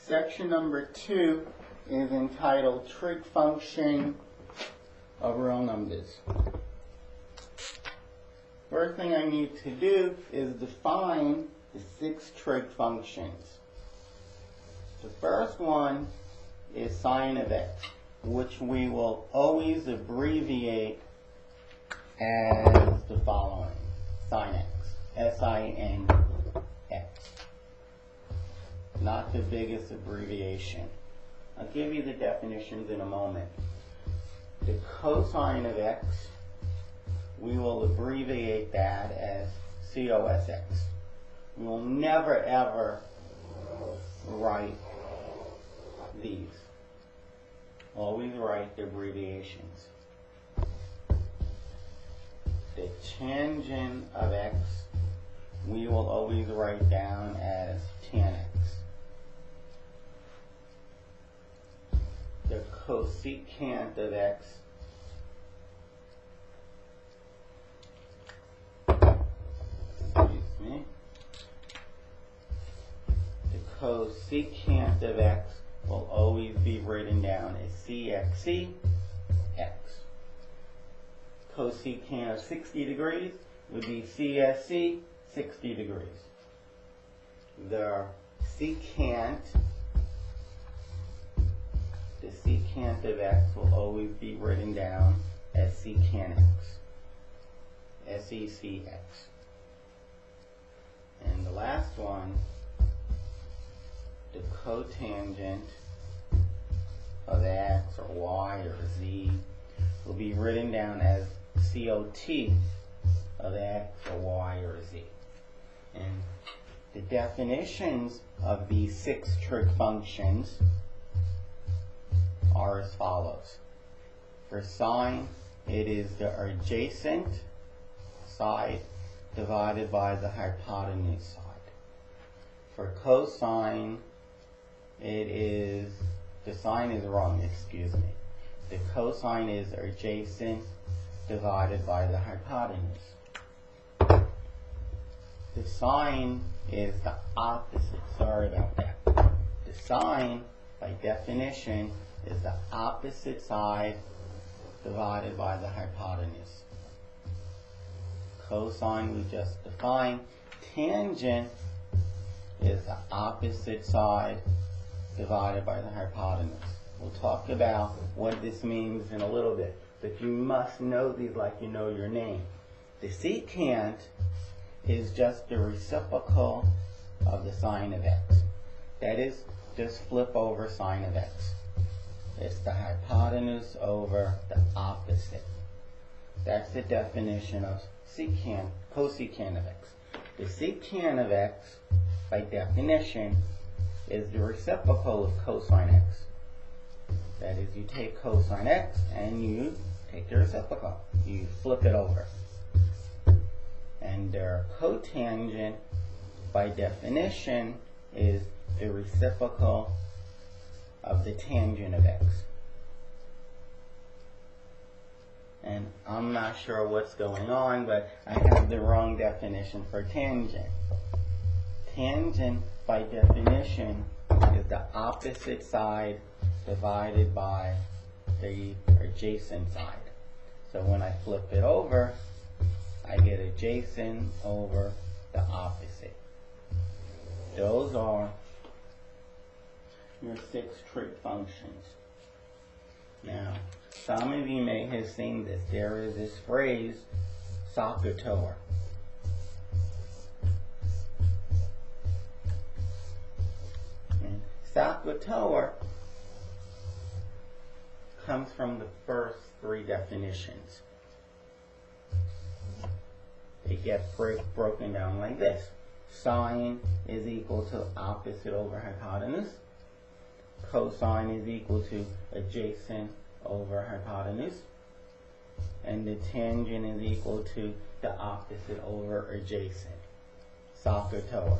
Section number 2 is entitled Trig Function of Real Numbers. First thing I need to do is define the 6 trig functions. The first one is sine of x, which we will always abbreviate as the following: sine x, S-I-N-X. Not the biggest abbreviation. I'll give you the definitions in a moment. The cosine of x, we will abbreviate that as COSX. We will never ever write these. Always write the abbreviations. The tangent of x, we will always write down as tan x. The cosecant of x, cosecant of x will always be written down as CXC x. Cosecant of 60 degrees would be CSC 60 degrees. The secant of x will always be written down as secant x, SECX. And the last one, the cotangent of x or y or z will be written down as COT of x or y or z. And the definitions of these 6 trig functions are as follows. For sine, it is the adjacent side divided by the hypotenuse side. For cosine, it is, the sign is wrong, excuse me. The cosine is adjacent divided by the hypotenuse. The sine is the opposite, sorry about that. The sine, by definition, is the opposite side divided by the hypotenuse. Cosine we just defined. Tangent is the opposite side divided by the hypotenuse. We'll talk about what this means in a little bit, but you must know these like you know your name. The secant is just the reciprocal of the sine of x. That is, just flip over sine of x. It's the hypotenuse over the opposite. That's the definition of secant, cosecant of x. The secant of x, by definition, is the reciprocal of cosine x. That is, you take cosine x and you take the reciprocal. You flip it over. And their cotangent, by definition, is the reciprocal of the tangent of x. And I'm not sure what's going on, but I have the wrong definition for tangent. Tangent, by definition, is the opposite side divided by the adjacent side. So when I flip it over, I get adjacent over the opposite. Those are your 6 trig functions. Now, some of you may have seen this. There is this phrase, soccer tower. And soccer tower comes from the first 3 definitions. They get broken down like this. Sine is equal to opposite over hypotenuse. Cosine is equal to adjacent over hypotenuse. And the tangent is equal to the opposite over adjacent. Soccer tower.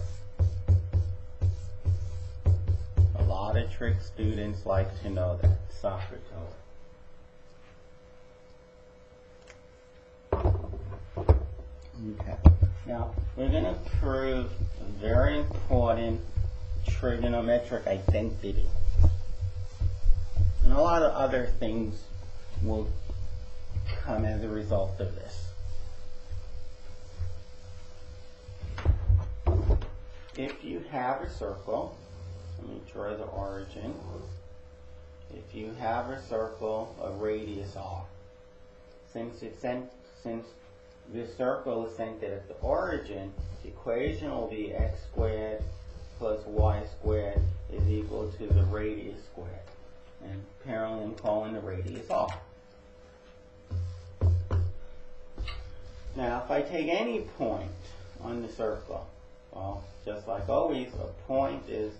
A lot of trig students like to know that. Soccer tower. Okay. Now, we're going to prove a very important trigonometric identity. And a lot of other things will come as a result of this. If you have a circle, let me draw the origin. If you have a circle of radius r, since this circle is centered at the origin, the equation will be x squared plus y squared is equal to the radius squared. And apparently I'm calling the radius r. Now if I take any point on the circle, well, just like always, a point is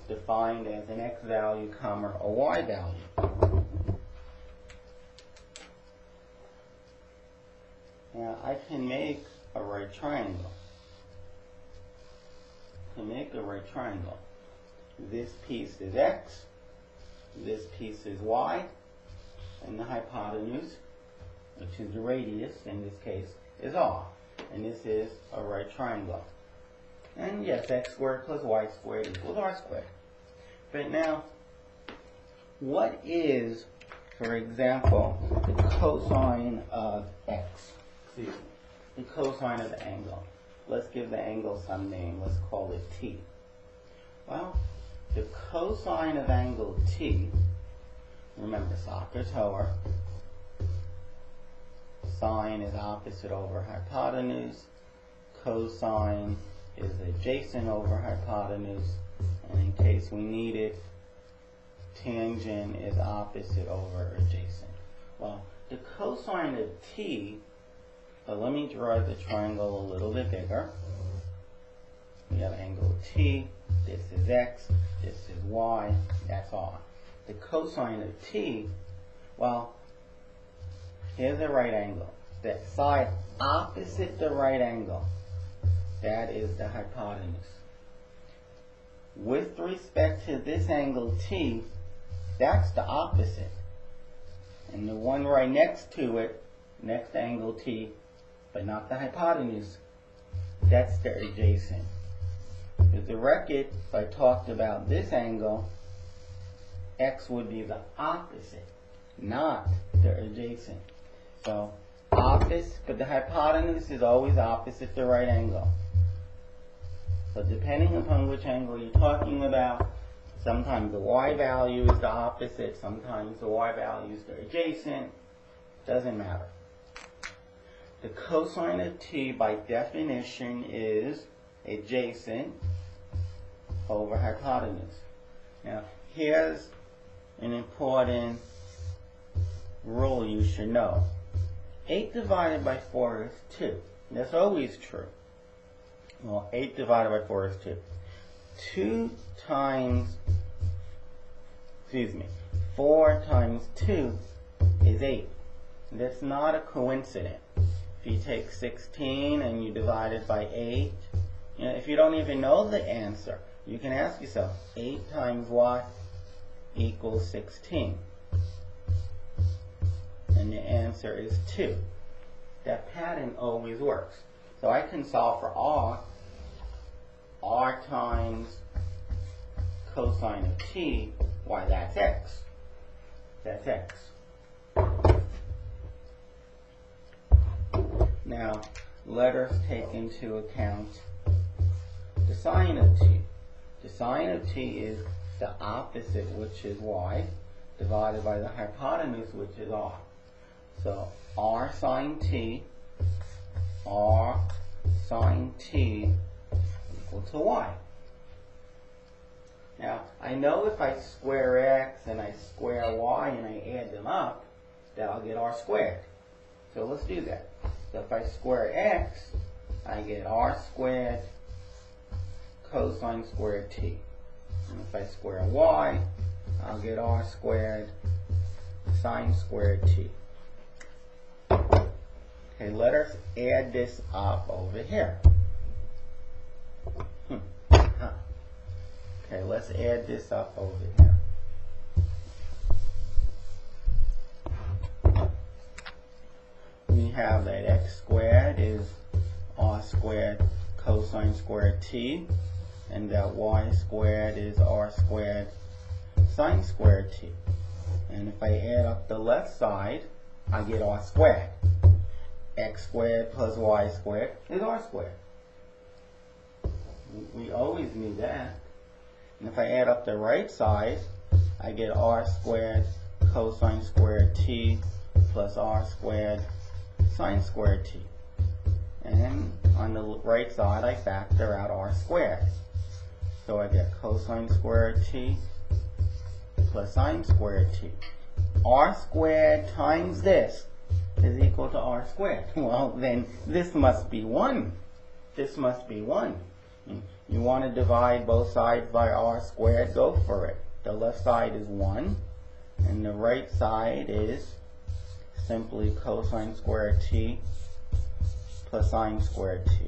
defined as an x value, comma, a y value. Now I can make a right triangle. To make a right triangle, this piece is x, this piece is y, and the hypotenuse, which is the radius in this case, is r. And this is a right triangle. And yes, x squared plus y squared equals r squared. But now, what is, for example, the cosine of x? The cosine of the angle. Let's give the angle some name. Let's call it t. Well, the cosine of angle t, remember soccer tower, sine is opposite over hypotenuse, cosine is adjacent over hypotenuse, and in case we need it, tangent is opposite over adjacent. Well, the cosine of t, so let me draw the triangle a little bit bigger. We have angle t, this is x, this is y, that's r. The cosine of t, well, here's a right angle. That side opposite the right angle, that is the hypotenuse. With respect to this angle t, that's the opposite. And the one right next to it, next to angle t, but not the hypotenuse, that's the adjacent. With the record, if I talked about this angle, x would be the opposite, not the adjacent. So opposite, but the hypotenuse is always opposite the right angle. So depending upon which angle you're talking about, sometimes the y value is the opposite, sometimes the y value is the adjacent, doesn't matter. The cosine of t by definition is adjacent over hypotenuse. Now here's an important rule you should know. 8 divided by 4 is 2. That's always true. Well, 8 divided by 4 is 2. 4 times 2 is 8. That's not a coincidence. If you take 16 and you divide it by 8, if you don't even know the answer, you can ask yourself, 8 times what equals 16? And the answer is 2. That pattern always works. So I can solve for r times cosine of t, why that's x. That's x. Now, let us take into account the sine of t. The sine of t is the opposite, which is y, divided by the hypotenuse, which is r. So r sine t equal to y. Now, I know if I square x and I square y and I add them up, that I'll get r squared. So let's do that. So if I square x, I get r squared cosine squared t. And if I square y, I'll get r squared sine squared t. Okay, let us add this up over here. Okay, let's add this up over here. We have that x squared is r squared cosine squared t, and that y squared is r squared sine squared t. And if I add up the left side, I get r squared. X squared plus y squared is r squared. We always knew that. And if I add up the right side, I get r squared cosine squared t plus r squared sine squared t. And on the right side, I factor out r squared. So I get cosine squared t plus sine squared t. R squared times this is equal to r squared. Well, then this must be 1. This must be 1. You want to divide both sides by r squared, go for it. The left side is 1, and the right side is simply cosine squared t plus sine squared t.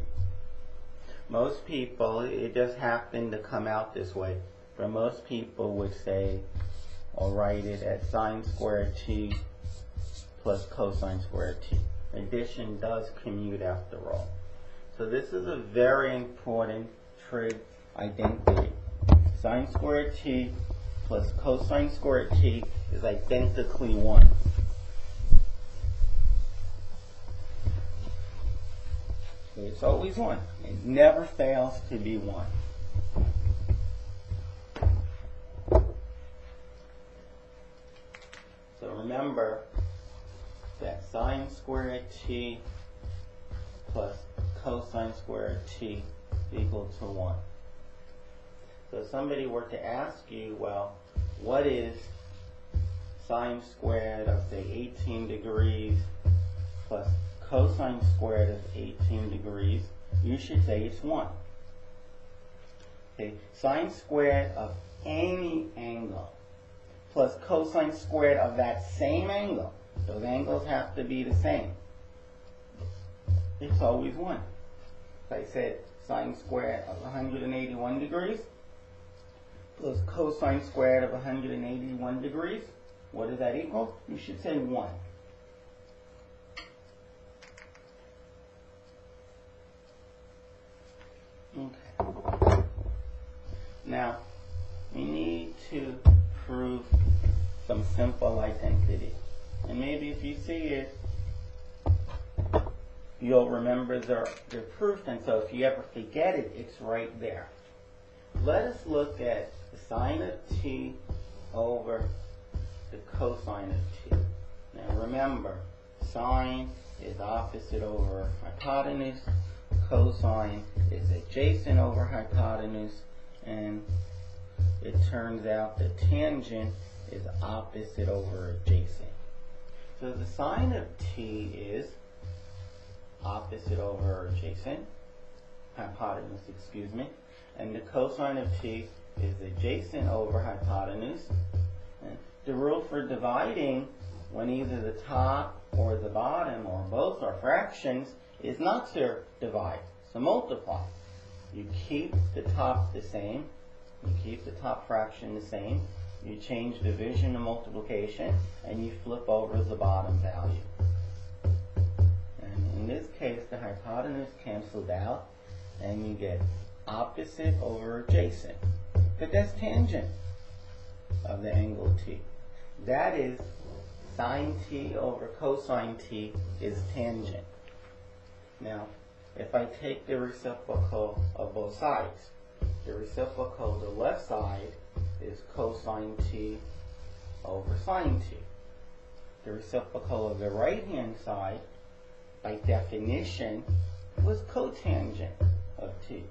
Most people, it just happened to come out this way, but most people would say, or write it as sine squared t plus cosine squared t. Addition does commute after all. So this is a very important trig identity. Sine squared t plus cosine squared t is identically 1. It's always 1. It never fails to be 1. So remember that sine squared t plus cosine squared t equal to 1. So if somebody were to ask you, well, what is sine squared of, say, 18 degrees plus cosine squared of 18 degrees, you should say it's 1. Okay, sine squared of any angle plus cosine squared of that same angle, those angles have to be the same, it's always 1. If I said sine squared of 181 degrees plus cosine squared of 181 degrees, what does that equal? You should say 1. Okay. Now, we need to prove some simple identity. And maybe if you see it, you'll remember the proof, and so if you ever forget it, it's right there. Let us look at the sine of t over the cosine of t. Now remember, sine is opposite over hypotenuse, cosine is adjacent over hypotenuse, and it turns out the tangent is opposite over adjacent. So the sine of t is opposite over adjacent, hypotenuse, excuse me, and the cosine of t is adjacent over hypotenuse. And the rule for dividing when either the top or the bottom or both are fractions is not to divide, so multiply. You keep the top the same, you keep the top fraction the same, you change division to multiplication, and you flip over the bottom value. And in this case, the hypotenuse cancels out, and you get opposite over adjacent. But that's tangent of the angle t. That is, sine t over cosine t is tangent. Now, if I take the reciprocal of both sides, the reciprocal of the left side is cosine t over sine t. The reciprocal of the right-hand side, by definition, was cotangent of t.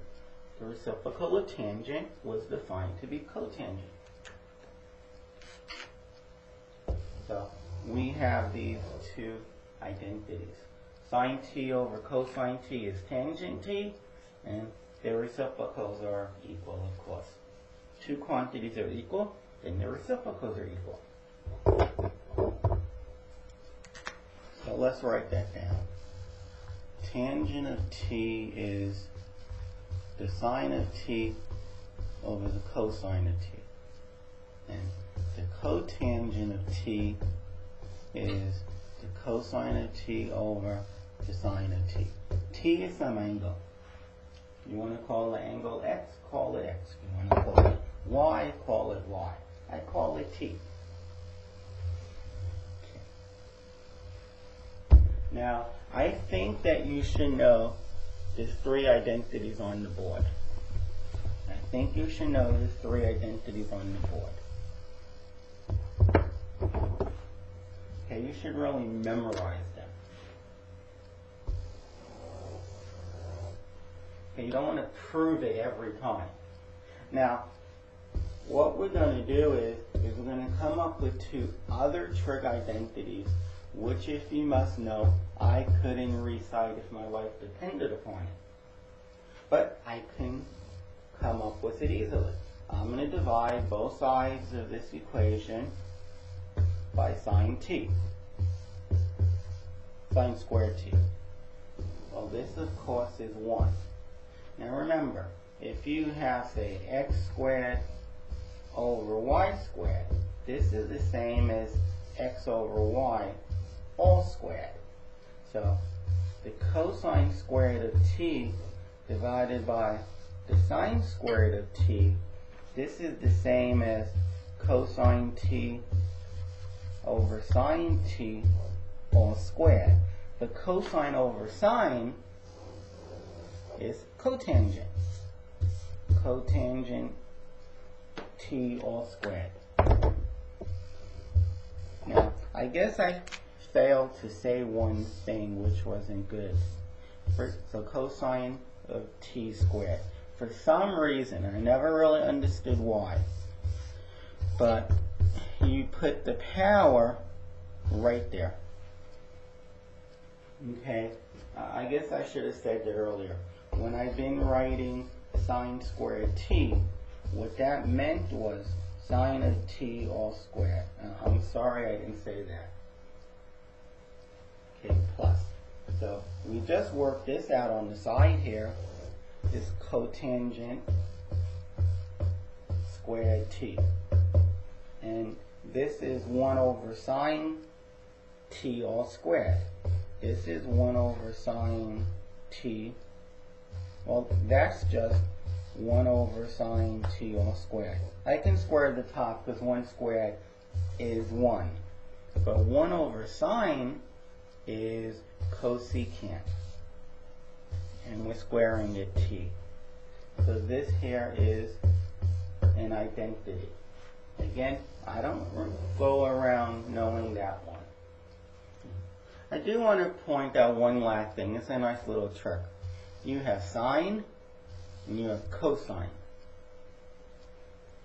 The reciprocal of tangent was defined to be cotangent. So we have these two identities. Sine t over cosine t is tangent t, and their reciprocals are equal, of course. Two quantities are equal, then their reciprocals are equal. So let's write that down. Tangent of t is the sine of t over the cosine of t. And the cotangent of t is the cosine of t over the sine of t. T is some angle. You want to call the angle x, call it x. You want to call it y, call it y. I call it t. Okay. Now, I think that you should know there's 3 identities on the board. I think you should know there's 3 identities on the board. Okay, you should really memorize them. Okay, you don't want to prove it every time. Now, what we're going to do is we're going to come up with 2 other trig identities, which, if you must know, I couldn't recite if my life depended upon it. But I can come up with it easily. I'm going to divide both sides of this equation by sine t. Sine squared t. Well, this, of course, is 1. Now remember, if you have, say, x squared over y squared, this is the same as x over y all squared. So the cosine squared of t divided by the sine squared of t, this is the same as cosine t over sine t all squared. The cosine over sine is cotangent. Cotangent t all squared. Now, I guess I failed to say one thing which wasn't good. So cosine of t squared. For some reason, I never really understood why, but you put the power right there. Okay, I guess I should have said that earlier. When I've been writing sine squared t, what that meant was sine of t all squared. I'm sorry I didn't say that. Okay, plus. So we just worked this out on the side here. Is cotangent squared t. And this is 1 over sine t all squared. This is 1 over sine t. Well, that's just 1 over sine t all squared. I can square the top because 1 squared is 1. But 1 over sine is cosecant. And we're squaring it t. So this here is an identity. Again, I don't go around knowing that one. I do want to point out one last thing. It's a nice little trick. You have sine and you have cosine.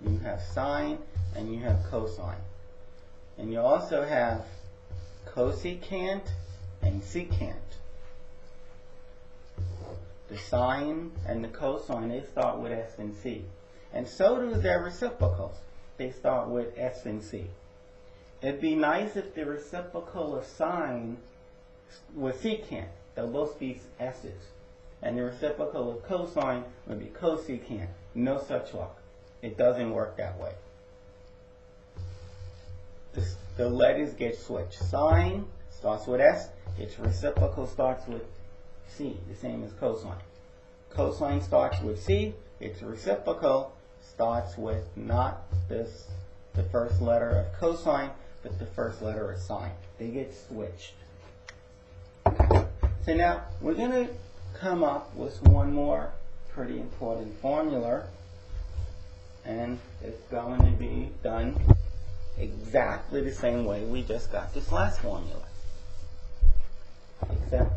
You have sine and you have cosine. And you also have cosecant and secant. The sine and the cosine, they start with s and c. And so do their reciprocals. They start with s and c. It'd be nice if the reciprocal of sine was secant. They'll both be s's. And the reciprocal of cosine would be cosecant. No such luck. It doesn't work that way. The letters get switched. Sine starts with s. Its reciprocal starts with c, the same as cosine. Cosine starts with c. Its reciprocal starts with not the first letter of cosine, but the first letter of sine. They get switched. So now we're going to come up with one more pretty important formula, and it's going to be done exactly the same way we just got this last formula. Except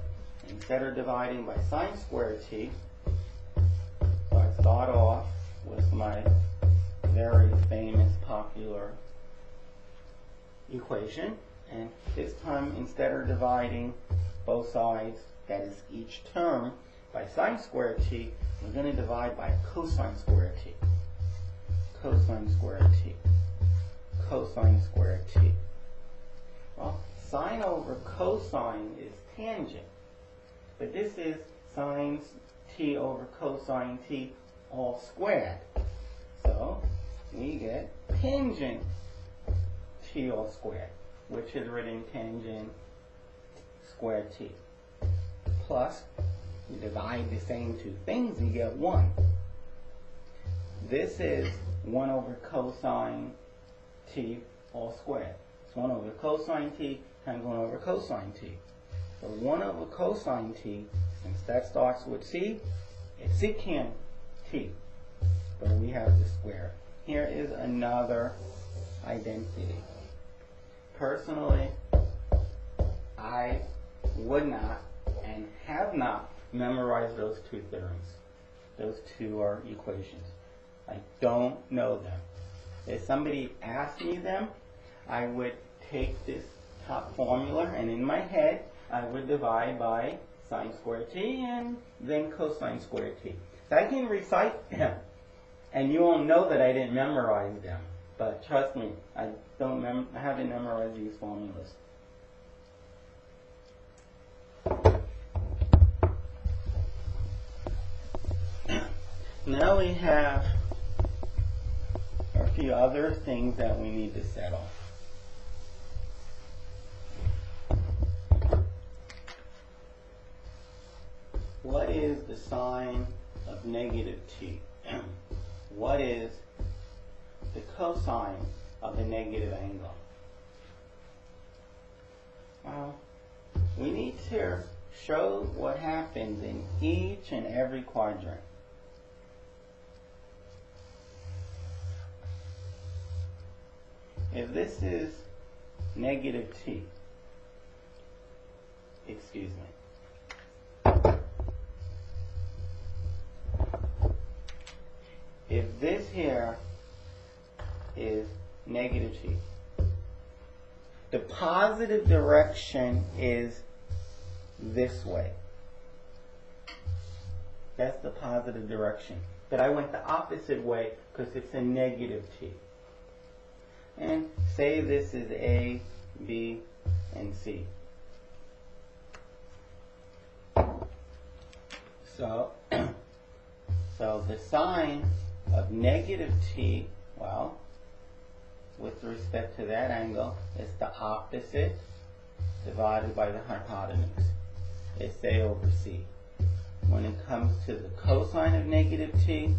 instead of dividing by sine squared t, so I start off with my very famous popular equation, and this time instead of dividing both sides, that is each term, by sine squared t, we're going to divide by cosine squared t. Cosine squared t. Cosine squared t. Well, sine over cosine is tangent. But this is sine t over cosine t all squared. So we get tangent t all squared, which is written tangent squared t, plus You divide the same two things, you get 1. This is 1 over cosine t all squared. It's 1 over cosine t times 1 over cosine t. So 1 over cosine t, since that starts with c, it's secant t. So we have the square. Here is another identity. Personally, I would not and have not memorized those two theorems. Those two are equations. I don't know them. If somebody asked me them, I would take this top formula and in my head I would divide by sine squared t and then cosine squared t. So I can recite them and you won't know that I didn't memorize them. But trust me, I haven't memorized these formulas. Now we have a few other things that we need to settle. What is the sine of negative t? What is the cosine of a negative angle? Well, we need to show what happens in each and every quadrant. If this is negative t, excuse me, if this here is negative t, the positive direction is this way. That's the positive direction. But I went the opposite way because it's a negative t. And say this is A, B, and C. So the sine of negative t, well, with respect to that angle, is the opposite divided by the hypotenuse. It's A over C. When it comes to the cosine of negative t,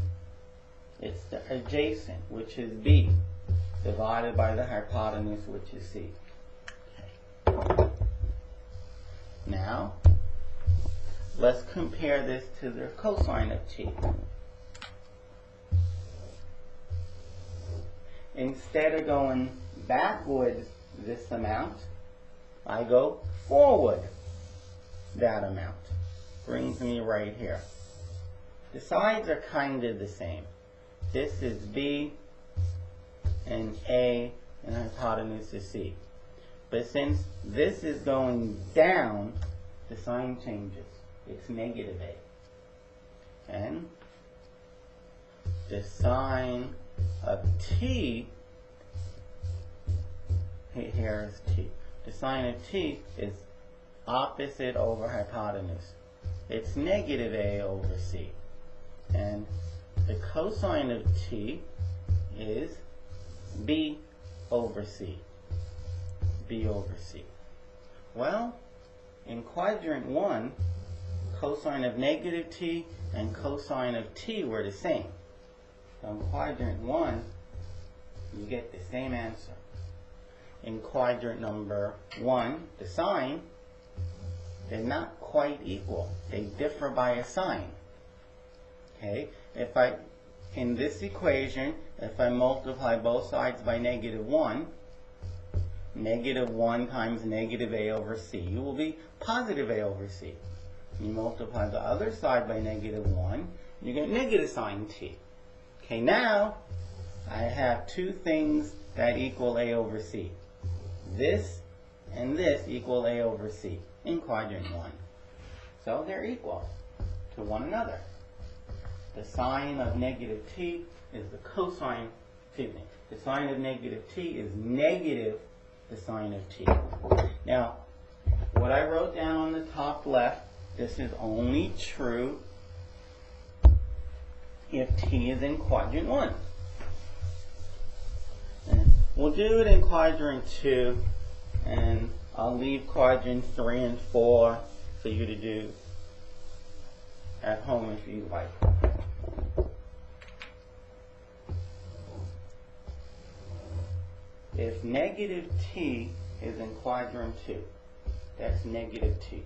it's the adjacent, which is B, divided by the hypotenuse, which is C. Okay. Now, let's compare this to the cosine of t. Instead of going backwards this amount, I go forward that amount. Brings me right here. The sides are kind of the same. This is B and A and hypotenuse is C. But since this is going down, the sign changes. It's negative A. And the sine of t, here is t. The sine of t is opposite over hypotenuse. It's negative A over C. And the cosine of t is B over C. B over C. Well, in quadrant 1, cosine of negative t and cosine of t were the same. So in quadrant 1, you get the same answer. In quadrant number 1, the sine, they're not quite equal. They differ by a sign. Okay? In this equation, if I multiply both sides by negative 1, negative 1 times negative A over C will be positive A over C. You multiply the other side by negative 1, you get negative sine t. Okay, now I have two things that equal A over C. This and this equal A over C in quadrant 1. So they're equal to one another. The sine of negative t is the cosine, excuse me, the sine of negative t is negative the sine of t. Now, what I wrote down on the top left, this is only true if t is in quadrant 1. And we'll do it in quadrant 2, and I'll leave quadrant 3 and 4 for you to do at home if you like. If negative t is in quadrant 2, that's negative t.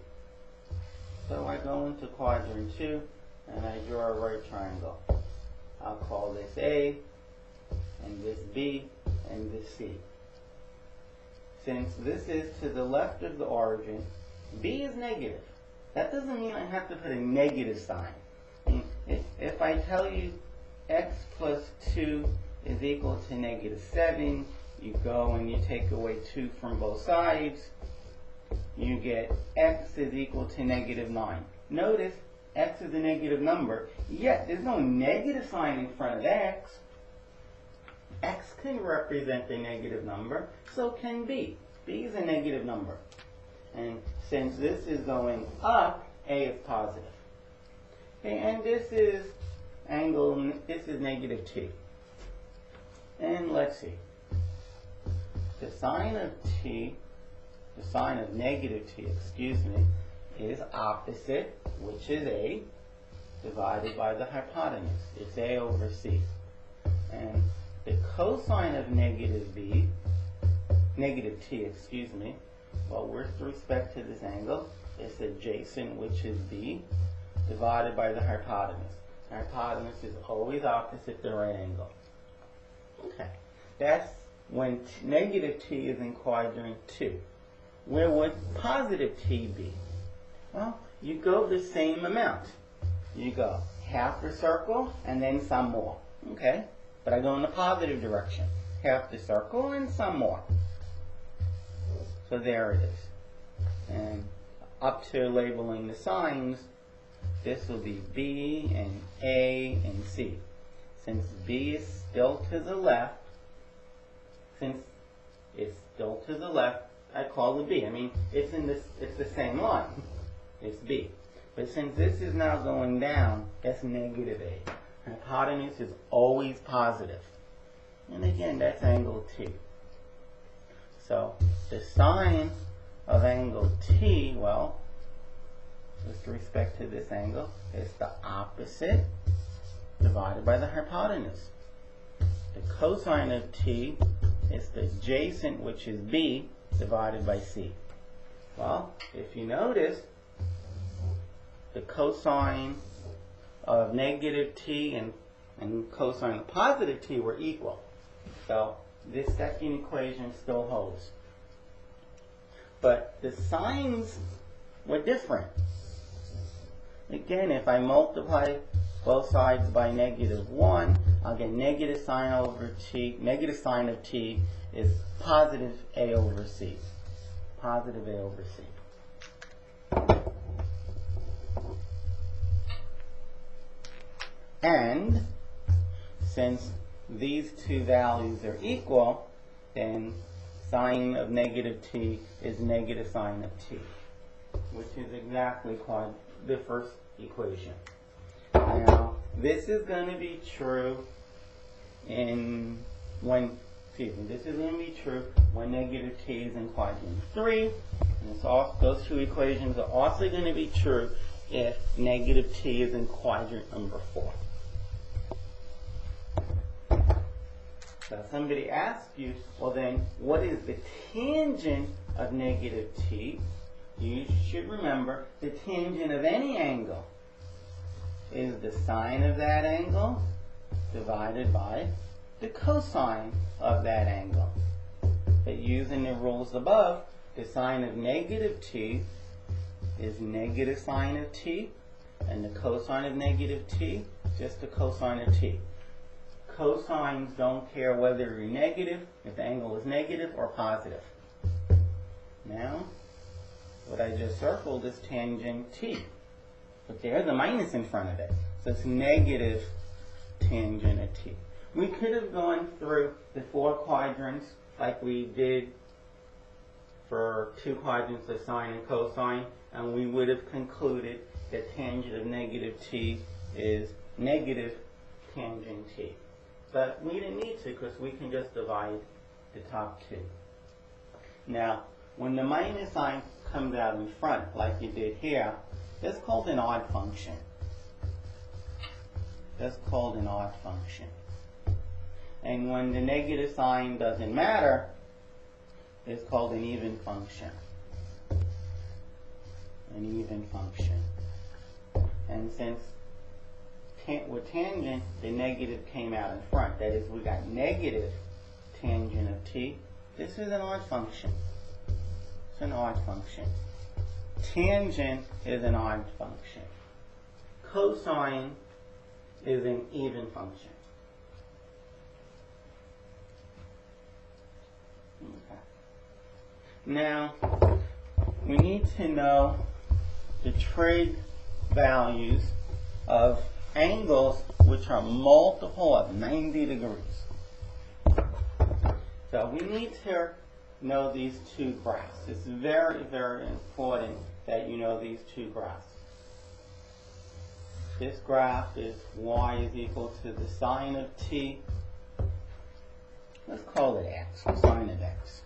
So I go into quadrant 2 and I draw a right triangle. I'll call this A, and this B, and this C. Since this is to the left of the origin, B is negative. That doesn't mean I have to put a negative sign. If I tell you x plus 2 is equal to negative 7, you go and you take away 2 from both sides, you get x is equal to negative 9. Notice x is a negative number, yet there's no negative sign in front of x. X can represent a negative number, so can B. B is a negative number. And since this is going up, A is positive. Okay, and this is negative t. And let's see. The sine of negative t, is opposite, which is A, divided by the hypotenuse. It's A over C. And the cosine of negative t, well, with respect to this angle, it's adjacent, which is B, divided by the hypotenuse. The hypotenuse is always opposite the right angle. Okay, that's when negative t is in quadrant 2. Where would positive t be? Well, you go the same amount. You go half the circle and then some more. Okay? But I go in the positive direction. Half the circle and some more. So there it is. And up to labeling the signs, this will be B and A and C. Since B is still to the left, I call it B. I mean, it's the same line. It's B. But since this is now going down, that's negative A. Hypotenuse is always positive. And again, that's angle T. So the sine of angle T, well, with respect to this angle, is the opposite divided by the hypotenuse. The cosine of T is the adjacent, which is B, divided by C. Well, if you notice, the cosine of negative t and cosine of positive t were equal. So this second equation still holds. But the signs were different. Again, if I multiply both sides by negative 1, I'll get negative sine over t. Negative sine of t is positive A over C. Positive A over C. And since these two values are equal, then sine of negative t is negative sine of t, which is exactly the first equation. Now, this is going to be true when negative t is in quadrant 3. And those two equations are also going to be true if negative t is in quadrant number 4. So somebody asks you, well then, what is the tangent of negative t? You should remember the tangent of any angle is the sine of that angle divided by the cosine of that angle. But using the rules above, the sine of negative t is negative sine of t, and the cosine of negative t, just the cosine of t. Cosines don't care whether you're negative, if the angle is negative or positive. Now, what I just circled is tangent t. But there's a minus in front of it. So it's negative tangent of t. We could have gone through the 4 quadrants like we did for 2 quadrants of sine and cosine, and we would have concluded that tangent of negative t is negative tangent t. But we didn't need to because we can just divide the top 2. Now, when the minus sign comes out in front, like you did here, that's called an odd function. that's called an odd function. And when the negative sign doesn't matter, it's called an even function. An even function. And since with tangent, the negative came out in front. That is, we got negative tangent of t. This is an odd function. It's an odd function. Tangent is an odd function. Cosine is an even function. Okay. Now, we need to know the trig values of angles which are multiple of 90 degrees. So we need to know these two graphs. It's very, very important that you know these two graphs. This graph is y is equal to the sine of t. Let's call it x, the sine of x.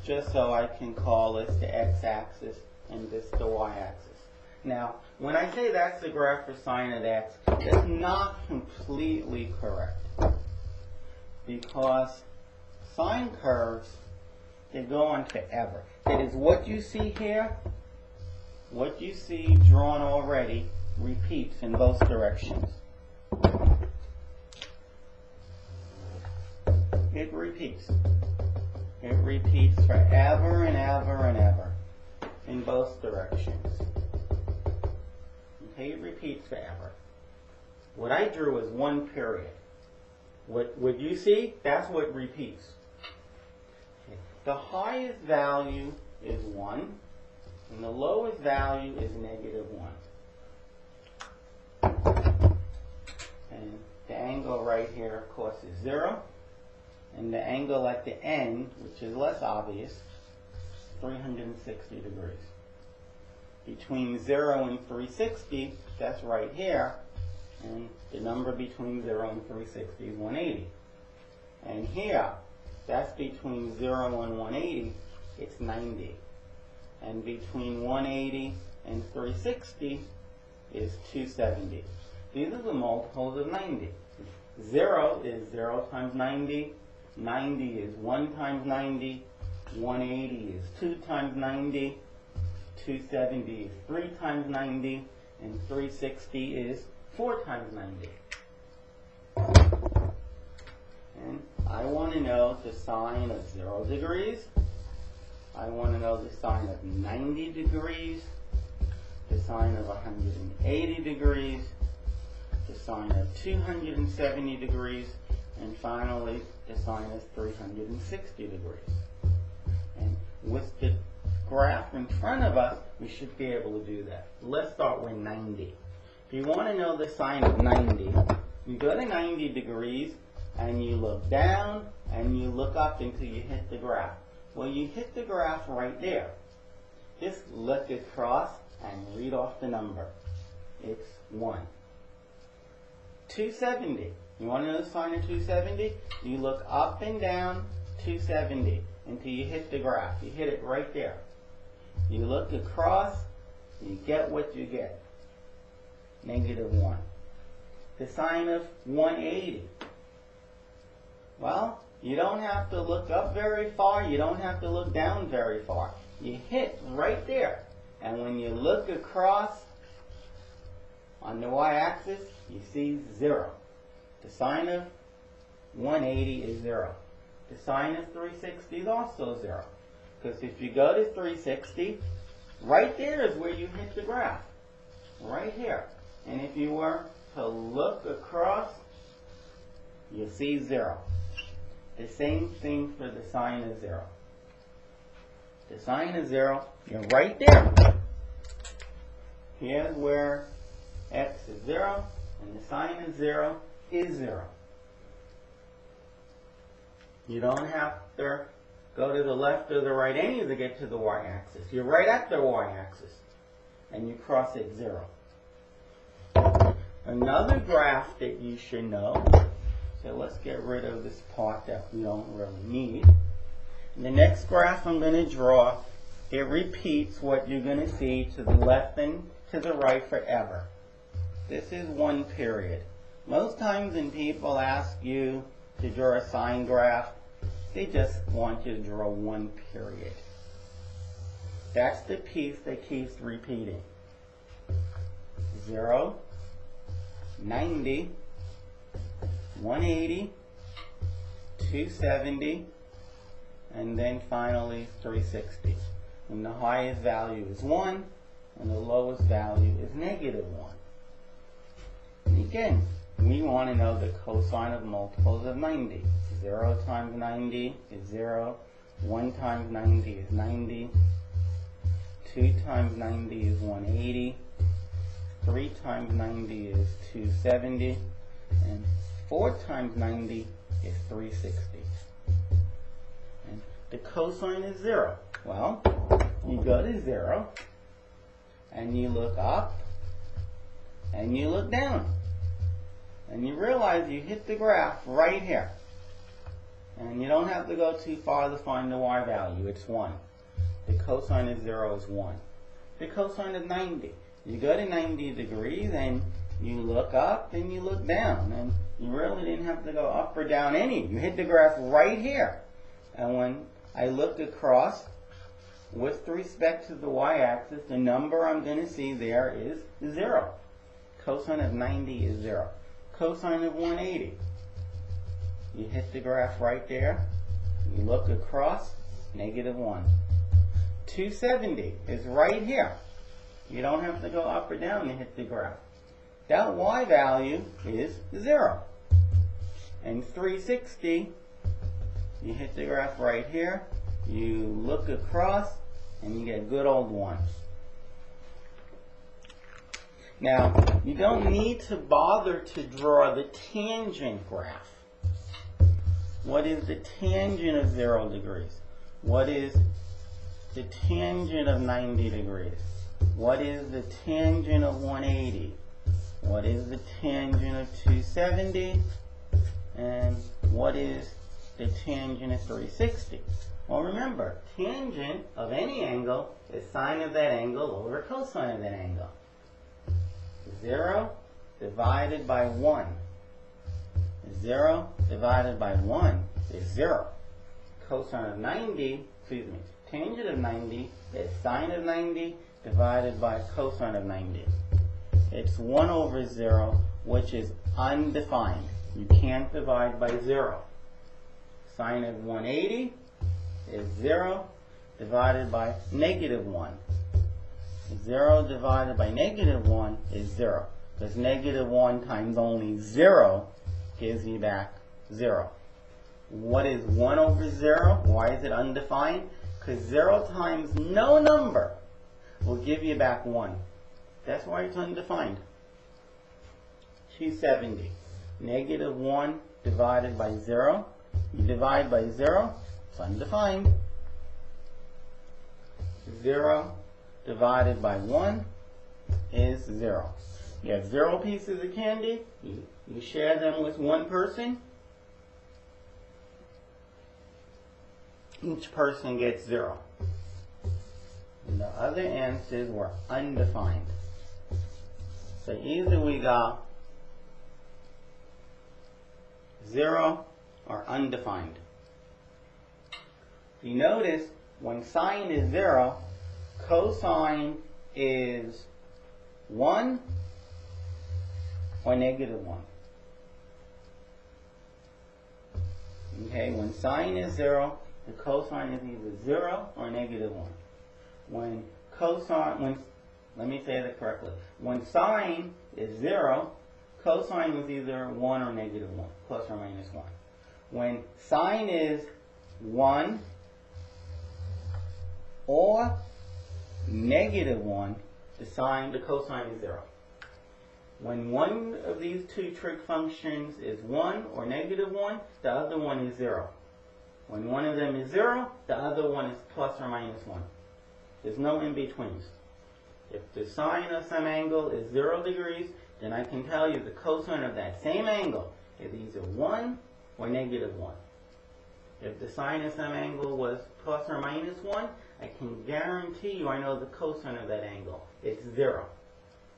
Just so I can call this the x-axis and this the y-axis. Now, when I say that's the graph for sine of x, that's not completely correct. Because sine curves, they go on forever. That is, what you see here, what you see drawn already, repeats in both directions. It repeats. It repeats forever and ever and ever in both directions. Okay, it repeats forever. What I drew is one period. What you see, that's what repeats. Okay. The highest value is 1, and the lowest value is -1. And the angle right here, of course, is 0. And the angle at the end, which is less obvious, 360 degrees. Between 0 and 360, that's right here, and the number between 0 and 360 is 180. And here, that's between 0 and 180, it's 90. And between 180 and 360 is 270. These are the multiples of 90. 0 is 0 times 90. 90 is 1 times 90, 180 is 2 times 90, 270 is 3 times 90, and 360 is 4 times 90. And I want to know the sine of 0 degrees. I want to know the sine of 90 degrees, the sine of 180 degrees, the sine of 270 degrees, and finally, the sine is 360 degrees. And with the graph in front of us, we should be able to do that. Let's start with 90. If you want to know the sine of 90, you go to 90 degrees, and you look down, and you look up until you hit the graph. Well, you hit the graph right there. Just look across and read off the number. It's 1. 270. You want to know the sine of 270? You look up and down 270 until you hit the graph. You hit it right there. You look across, you get what you get. -1. The sine of 180. Well, you don't have to look up very far. You don't have to look down very far. You hit right there. And when you look across on the y-axis, you see 0. The sine of 180 is 0. The sine of 360 is also 0. Because if you go to 360, right there is where you hit the graph. Right here. And if you were to look across, you'll see 0. The same thing for the sine of 0. The sine of 0, you're right there. Here's where x is 0, and the sine of 0 is 0. You don't have to go to the left or the right any to get to the y-axis. You're right at the y-axis, and you cross at 0. Another graph that you should know, so let's get rid of this part that we don't really need. The next graph I'm going to draw it repeats what you're going to see to the left and to the right forever. This is one period. Most times when people ask you to draw a sine graph, they just want you to draw one period. That's the piece that keeps repeating. 0, 90, 180, 270, and then finally 360. And the highest value is 1, and the lowest value is negative 1. And again, we want to know the cosine of multiples of 90. 0 times 90 is 0. 1 times 90 is 90. 2 times 90 is 180. 3 times 90 is 270. And 4 times 90 is 360. And the cosine is 0. Well, you go to 0, and you look up, and you look down. And you realize you hit the graph right here. And you don't have to go too far to find the y value. It's 1. The cosine of 0 is 1. The cosine of 90. You go to 90 degrees and you look up and you look down. And you really didn't have to go up or down any. You hit the graph right here. And when I look across with respect to the y-axis, the number I'm going to see there is 0. Cosine of 90 is 0. Cosine of 180. You hit the graph right there. You look across, negative 1. 270 is right here. You don't have to go up or down to hit the graph. That y value is 0. And 360, you hit the graph right here. You look across, and you get good old 1. Now, you don't need to bother to draw the tangent graph. What is the tangent of 0 degrees? What is the tangent of 90 degrees? What is the tangent of 180? What is the tangent of 270? And what is the tangent of 360? Well, remember, tangent of any angle is sine of that angle over cosine of that angle. 0 divided by 1. 0 divided by 1 is 0. Cosine of 90, tangent of 90 is sine of 90 divided by cosine of 90. It's 1 over 0, which is undefined. You can't divide by 0. Sine of 180 is 0 divided by negative 1. 0 divided by negative 1 is 0. Because negative 1 times only 0 gives you back 0. What is 1 over 0? Why is it undefined? Because 0 times no number will give you back 1. That's why it's undefined. 270. Negative 1 divided by 0. You divide by 0, it's undefined. 0 divided by 1 is 0. You have 0 pieces of candy. You share them with one person. Each person gets 0. And the other answers were undefined. So either we got 0 or undefined. You notice when sine is 0, cosine is 1 or negative 1. Okay, when sine is 0, the cosine is either 0 or negative 1. Let me say that correctly. When sine is 0, cosine is either 1 or negative 1, plus or minus 1. When sine is 1 or negative 1, the cosine is 0. When one of these two trig functions is 1 or negative 1, the other one is 0. When one of them is 0, the other one is plus or minus 1. There's no in-betweens. If the sine of some angle is 0 degrees, then I can tell you the cosine of that same angle is either 1 or negative 1. If the sine of some angle was plus or minus 1, I can guarantee you I know the cosine of that angle. It's 0.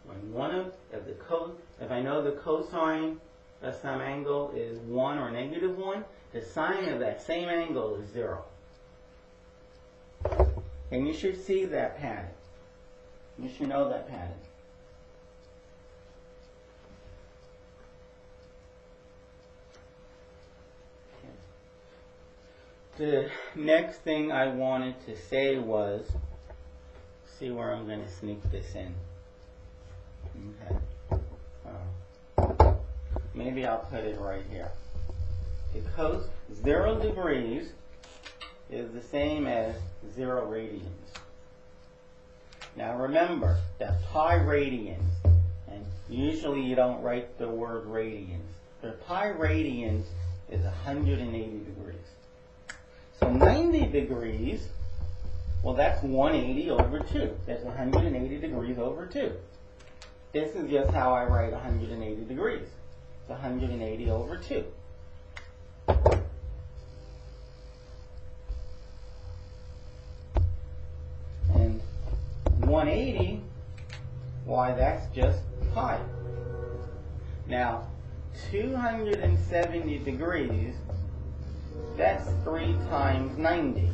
If I know the cosine of some angle is 1 or negative 1, the sine of that same angle is 0. And you should see that pattern. You should know that pattern. The next thing I wanted to say was, see where I'm going to sneak this in. Okay. Maybe I'll put it right here. Because 0 degrees is the same as 0 radians. Now remember that pi radians, and usually you don't write the word radians. The pi radians is 180 degrees. So 90 degrees, well, that's 180 over 2. That's 180 degrees over 2. This is just how I write 180 degrees. It's 180 over 2. And 180, why, that's just pi. Now, 270 degrees, that's 3 times 90.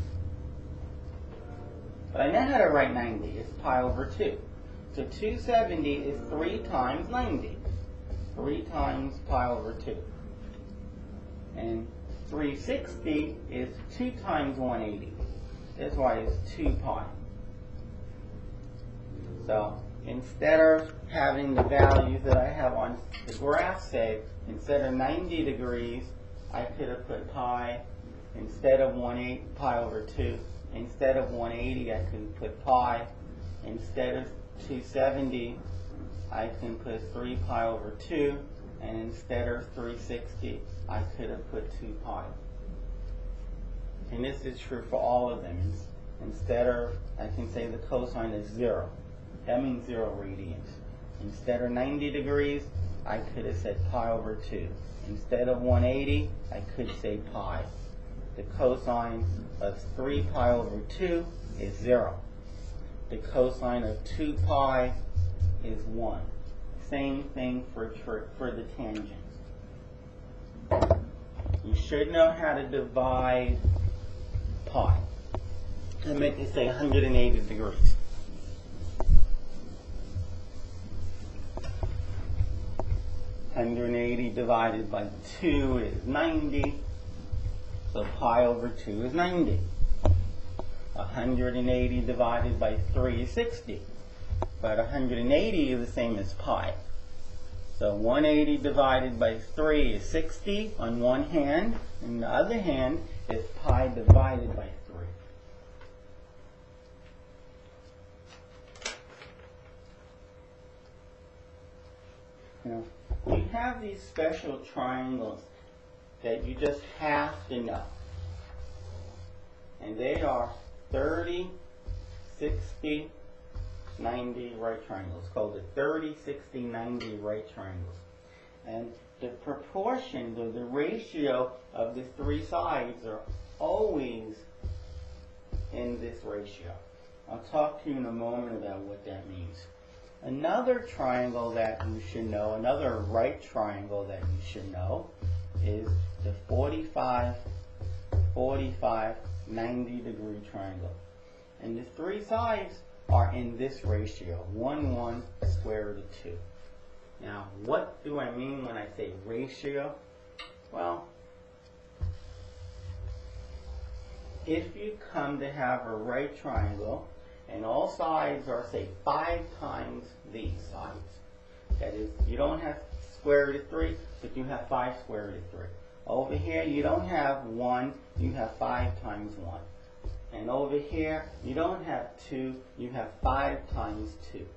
But I know how to write 90. It's pi over 2. So 270 is 3 times 90. 3 times pi over 2. And 360 is 2 times 180. That's why it's 2 pi. So instead of having the values that I have on the graph say, instead of 90 degrees, I could have put pi. Instead of 180, pi over 2. Instead of 180, I can put pi. Instead of 270, I can put 3 pi over 2. And instead of 360, I could have put 2 pi. And this is true for all of them. Instead of, I can say the cosine is 0. That means 0 radians. Instead of 90 degrees, I could have said pi over 2. Instead of 180, I could say pi. The cosine of 3 pi over 2 is 0. The cosine of 2 pi is 1. Same thing for the tangent. You should know how to divide pi. And make it say 180 degrees. (180) divided by 2 is 90. So pi over 2 is 90. 180 divided by 3 is 60. But 180 is the same as pi. So 180 divided by 3 is 60 on one hand. And the other hand is pi divided by 3. Now, we have these special triangles that you just have to know. And they are 30, 60, 90 right triangles. It's called the 30, 60, 90 right triangles. And the proportions or the ratio of the 3 sides are always in this ratio. I'll talk to you in a moment about what that means. Another triangle that you should know, another right triangle that you should know, is the 45, 45, 90 degree triangle. And the 3 sides are in this ratio, 1, 1, square root of 2. Now, what do I mean when I say ratio? Well, if you come to have a right triangle, and all sides are, say, 5 times these sides. That is, you don't have square root of 3, but you have 5 square root of 3. Over here, you don't have 1, you have 5 times 1. And over here, you don't have 2, you have 5 times 2.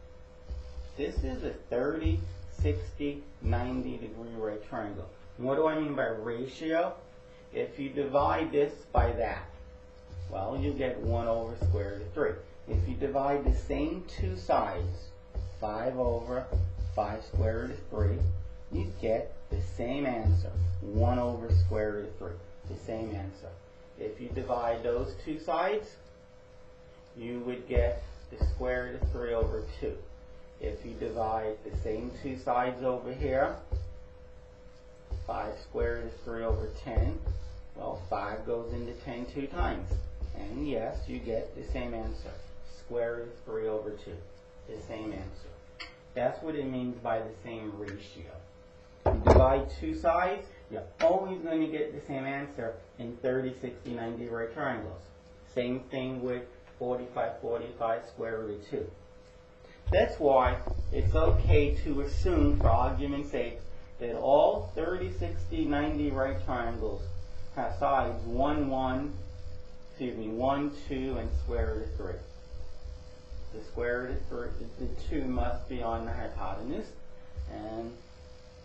This is a 30, 60, 90 degree right triangle. And what do I mean by ratio? If you divide this by that, well, you get 1 over square root of 3. If you divide the same 2 sides, 5 over 5 square root of 3, you get the same answer, 1 over square root of 3, the same answer. If you divide those two sides, you would get the square root of 3 over 2. If you divide the same two sides over here, 5 square root of 3 over 10, well, 5 goes into 10 two times. And yes, you get the same answer. Square root of 3 over 2. The same answer. That's what it means by the same ratio. You divide two sides, you're always going to get the same answer in 30, 60, 90 right triangles. Same thing with 45, 45 square root of 2. That's why it's okay to assume, for argument's sake, that all 30, 60, 90 right triangles have sides 1, 2, and square root of 3. The square root of 3, the 2 must be on the hypotenuse, and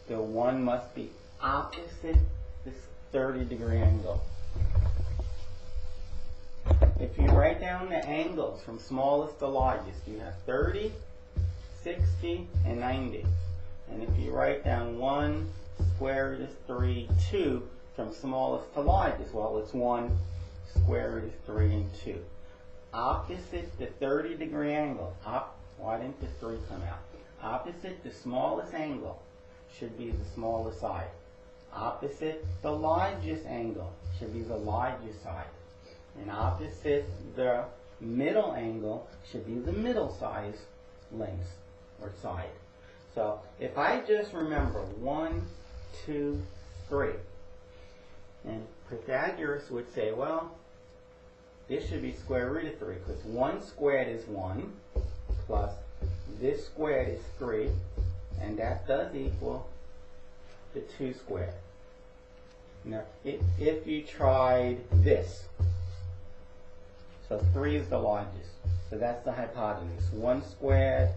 the 1 must be opposite this 30-degree angle. If you write down the angles from smallest to largest, you have 30, 60, and 90. And if you write down 1 square root of 3, 2 from smallest to largest, well, it's 1 square root of 3 and 2. Opposite the 30-degree angle, why didn't the 3 come out? Opposite the smallest angle should be the smallest side. Opposite the largest angle should be the largest side. And opposite the middle angle should be the middle size length or side. So if I just remember 1, 2, 3, and Pythagoras would say, well, this should be square root of 3, because 1 squared is 1, plus this squared is 3, and that does equal the 2 squared. Now, if you tried this, so 3 is the largest, so that's the hypotenuse. 1 squared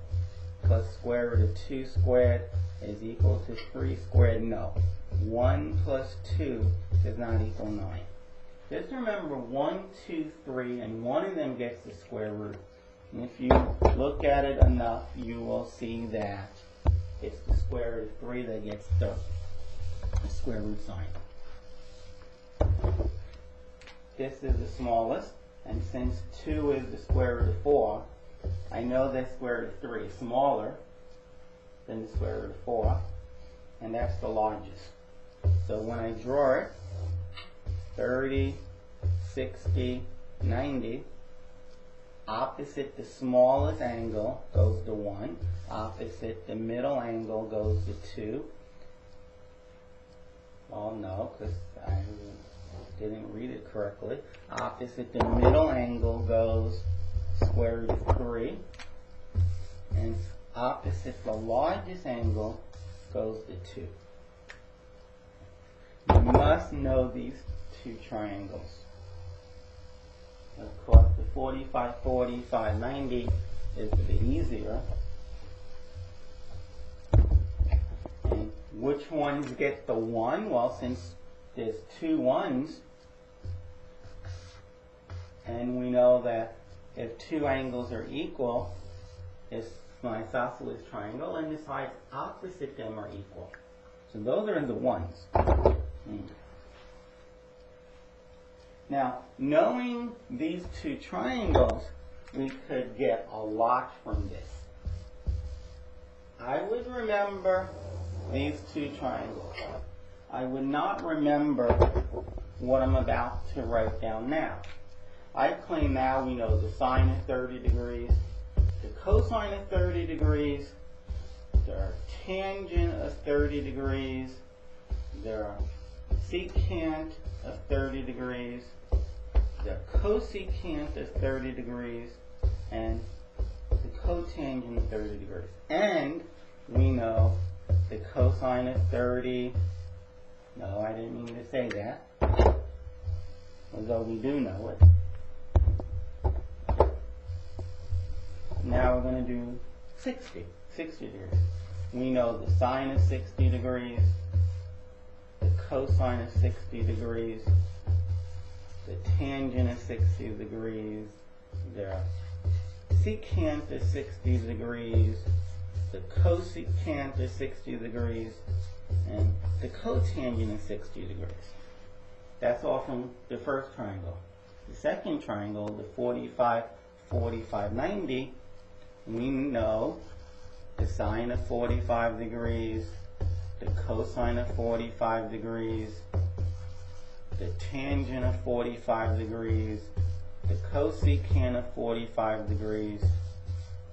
plus square root of 2 squared is equal to 3 squared. No. 1 plus 2 does not equal 9. Just remember 1, 2, 3, and one of them gets the square root. And if you look at it enough, you will see that it's the square root of 3 that gets the square root sign. This is the smallest, and since 2 is the square root of 4, I know that square root of 3 is smaller than the square root of 4, and that's the largest. So when I draw it, 30, 60, 90, opposite the smallest angle goes to 1, opposite the middle angle goes to 2. Well, no, because I didn't read it correctly. Opposite the middle angle goes square root of 3, and opposite the largest angle goes to 2. You must know these two triangles. Of course, the 45, 45, 90 is a bit easier. And which ones get the 1? Well, since there's 2 1s, and we know that if 2 angles are equal, it's an isosceles triangle, and the sides opposite them are equal. So those are the 1s. Now, knowing these two triangles, we could get a lot from this. I would remember these two triangles. I would not remember what I'm about to write down now. I claim now we know the sine of 30 degrees, the cosine of 30 degrees, the tangent of 30 degrees, the secant of 30 degrees, the cosecant of 30 degrees, and the cotangent of 30 degrees. And we know the cosine of 30, no, I didn't mean to say that, although we do know it. Now we're going to do 60 degrees. We know the sine of 60 degrees, the cosine of 60 degrees, the tangent of 60 degrees, the secant of 60 degrees, the cosecant of 60 degrees, and the cotangent of 60 degrees. That's all from the first triangle. The second triangle, the 45, 45, 90, we know the sine of 45 degrees, the cosine of 45 degrees, the tangent of 45 degrees, the cosecant of 45 degrees,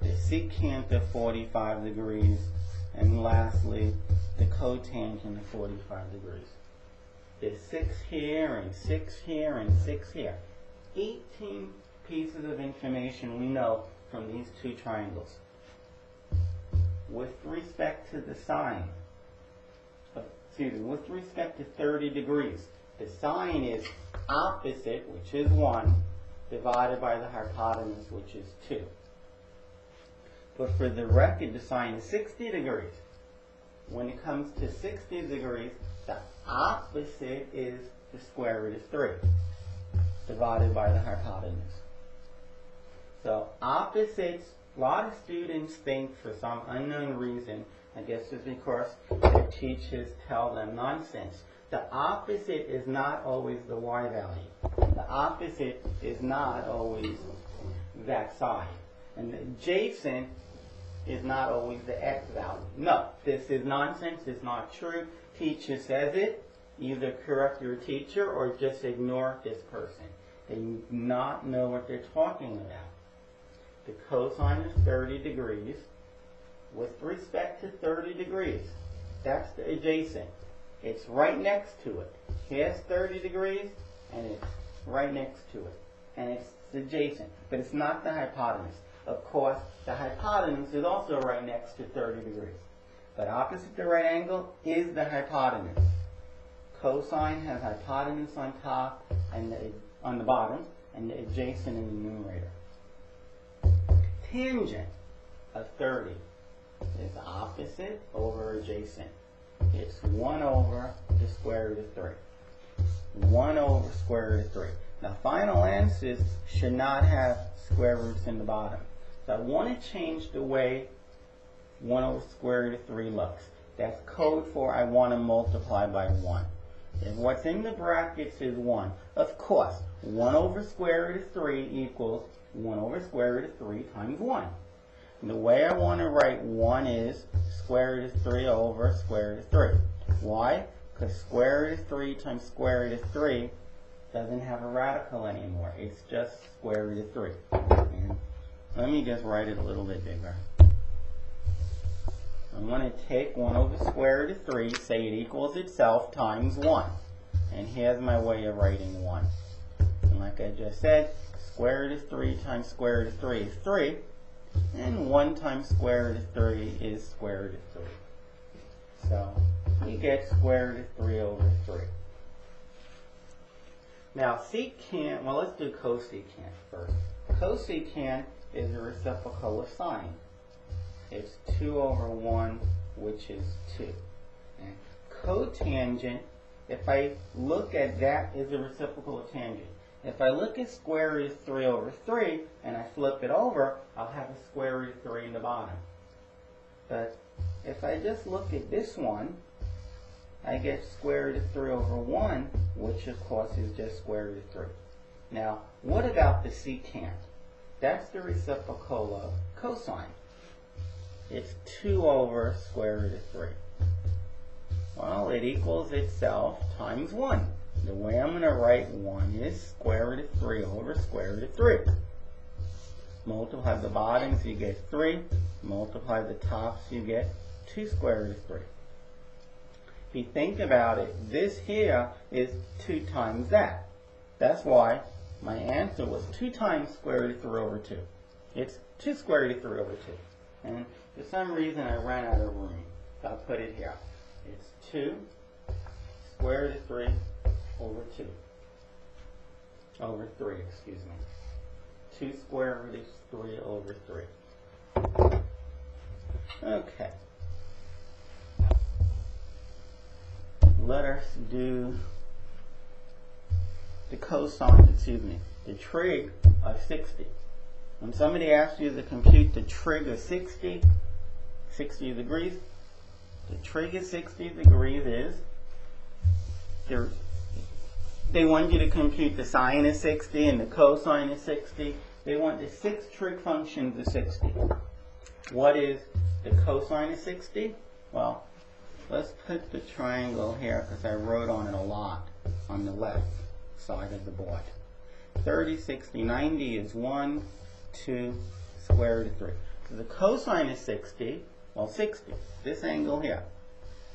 the secant of 45 degrees, and lastly, the cotangent of 45 degrees. There's 6 here, and 6 here, and 6 here. 18 pieces of information we know from these two triangles. With respect to the sine, with respect to 30 degrees, the sine is opposite, which is 1, divided by the hypotenuse, which is 2. But for the record, the sine is 60 degrees. When it comes to 60 degrees, the opposite is the square root of 3, divided by the hypotenuse. So opposites, a lot of students think for some unknown reason, I guess it's because their teachers tell them nonsense, the opposite is not always the y value. The opposite is not always that side. And the adjacent is not always the x value. No, this is nonsense. It's not true. Teacher says it. Either correct your teacher or just ignore this person. They do not know what they're talking about. The cosine is 30 degrees. With respect to 30 degrees, that's the adjacent. It's right next to it. Here's 30 degrees, and it's right next to it. And it's adjacent, but it's not the hypotenuse. Of course, the hypotenuse is also right next to 30 degrees. But opposite the right angle is the hypotenuse. Cosine has hypotenuse on top and on the bottom, and the adjacent in the numerator. Tangent of 30 is opposite over adjacent. It's 1 over the square root of 3. 1 over square root of 3. Now, final answers should not have square roots in the bottom. So I want to change the way 1 over square root of 3 looks. That's code for I want to multiply by 1. If what's in the brackets is 1, of course, 1 over square root of 3 equals 1 over square root of 3 times 1. And the way I want to write 1 is square root of 3 over square root of 3. Why? Because square root of 3 times square root of 3 doesn't have a radical anymore. It's just square root of 3. And let me just write it a little bit bigger. I'm going to take 1 over square root of 3, say it equals itself, times 1. And here's my way of writing 1. And like I just said, square root of 3 times square root of 3 is 3. And 1 times square root of 3 is square root of 3. So we get square root of 3 over 3. Now secant, well, let's do cosecant first. Cosecant is a reciprocal of sine. It's 2 over 1, which is 2. And cotangent, if I look at that as a reciprocal of tangent, if I look at square root of 3 over 3 and I flip it over, I'll have a square root of 3 in the bottom. But if I just look at this one, I get square root of 3 over 1, which of course is just square root of 3. Now, what about the secant? That's the reciprocal of cosine. It's 2 over square root of 3. Well, it equals itself times 1. The way I'm going to write 1 is square root of 3 over square root of 3. Multiply the bottoms, you get 3. Multiply the tops, you get 2 square root of 3. If you think about it, this here is 2 times that. That's why my answer was 2 times square root of 3 over 2. It's 2 square root of 3 over 2. And for some reason I ran out of room, so I'll put it here. It's 2 square root of 3 over 2. Over 3, excuse me. 2 square root of 3 over 3. Okay. Let us do the cosine, the trig of 60. When somebody asks you to compute the trig of 60 degrees, the trig of 60 degrees is they want you to compute the sine of 60 and the cosine of 60. They want the 6 trig functions of 60. What is the cosine of 60? Well, let's put the triangle here because I wrote on it a lot on the left side of the board. 30, 60, 90 is 1, 2, square root of 3. So the cosine of 60, well 60, this angle here,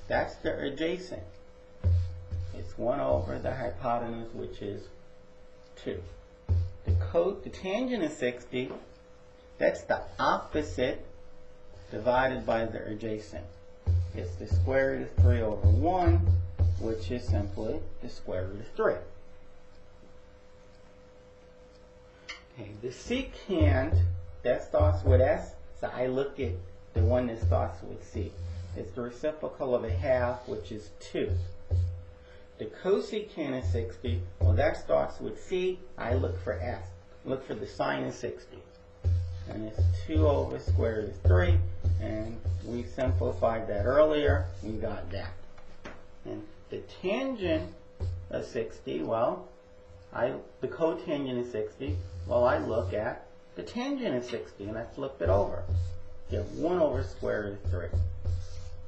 that's the adjacent. It's 1 over the hypotenuse, which is 2. The tangent of 60, that's the opposite divided by the adjacent. It's the square root of 3 over 1, which is simply the square root of 3. Okay, the secant, that starts with S, so I look at the one that starts with C. It's the reciprocal of a half, which is 2. The cosecant of 60, well, that starts with C. I look for S. Look for the sine of 60. And it's 2 over square root of 3. And we simplified that earlier. We got that. And the tangent of 60, well, the cotangent of 60, well, I look at the tangent of 60, and I flip it over. You have 1 over square root of 3,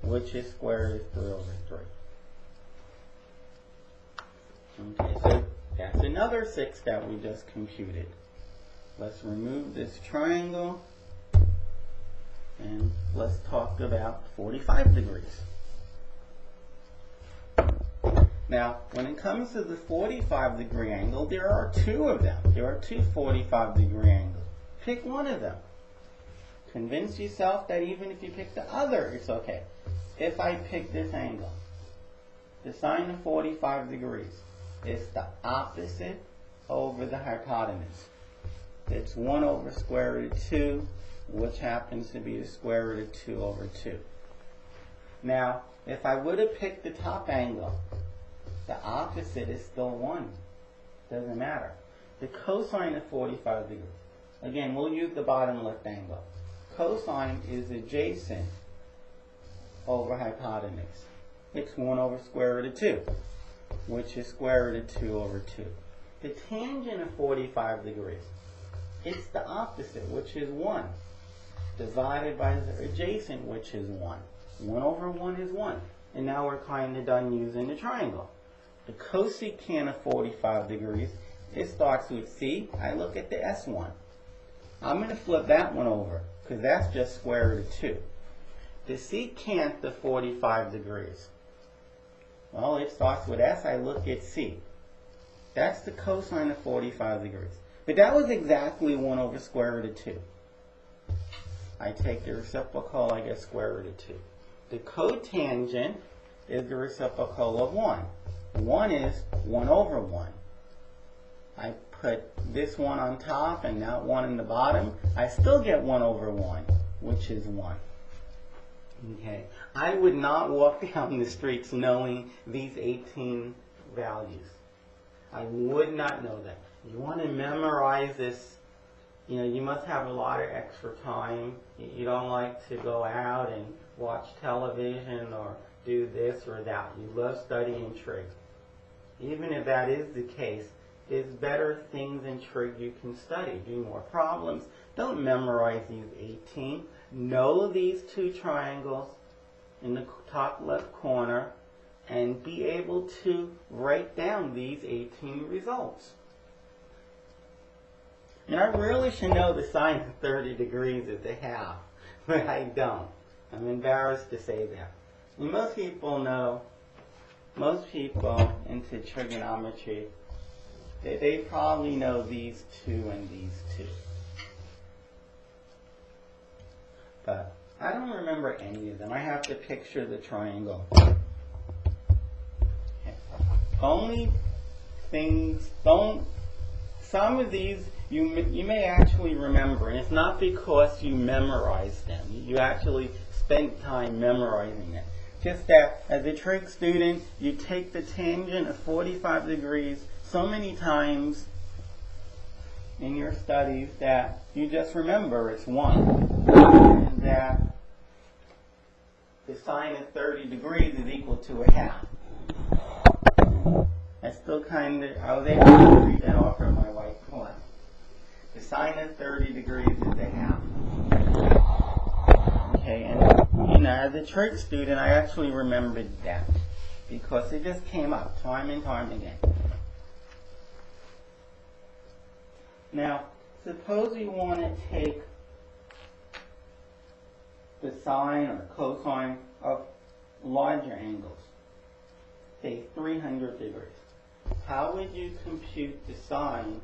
which is square root of 3 over 3. Okay, so that's another 6 that we just computed. Let's remove this triangle, and let's talk about 45 degrees. Now, when it comes to the 45 degree angle, there are 2 of them. There are 2 45 degree angles. Pick one of them. Convince yourself that even if you pick the other, it's okay. If I pick this angle, the sine of 45 degrees, it's the opposite over the hypotenuse. It's 1 over square root of 2, which happens to be the square root of 2 over 2. Now, if I would have picked the top angle, the opposite is still 1. Doesn't matter. The cosine of 45 degrees. Again, we'll use the bottom left angle. Cosine is adjacent over hypotenuse. It's 1 over square root of 2, which is square root of 2 over 2. The tangent of 45 degrees, it's the opposite, which is 1, divided by the adjacent, which is 1. 1 over 1 is 1. And now we're kind of done using the triangle. The cosecant of 45 degrees, it starts with C. I look at the S1. I'm going to flip that one over, because that's just square root of 2. The secant of 45 degrees, well, it starts with S. I look at C. That's the cosine of 45 degrees. But that was exactly 1 over square root of 2. I take the reciprocal, I get square root of 2. The cotangent is the reciprocal of 1. 1 is 1 over 1. I put this one on top and that one in the bottom. I still get 1 over 1, which is 1. Okay. I would not walk down the streets knowing these 18 values. I would not know that. You want to memorize this. You know, you must have a lot of extra time. You don't like to go out and watch television or do this or that. You love studying trig. Even if that is the case, there's better things in trig you can study. Do more problems. Don't memorize these 18. Know these 2 triangles in the top left corner and be able to write down these 18 results. Now, I really should know the sine of 30 degrees is a half, but I don't. I'm embarrassed to say that. And most people into trigonometry, they probably know these 2 and these 2. But I don't remember any of them. I have to picture the triangle. Okay. Only things, some of these you may actually remember, and it's not because you memorized them. You actually spent time memorizing it. Just that as a trig student, you take the tangent of 45 degrees so many times in your studies that you just remember it's 1. And that the sine of 30 degrees is equal to a half. I was able to read that off from my white point. The sine of 30 degrees is a half. Okay, and as a trig student, I actually remembered that because it just came up time and time again. Now, suppose you want to take the sine or cosine of larger angles, say 300 degrees. How would you compute the sine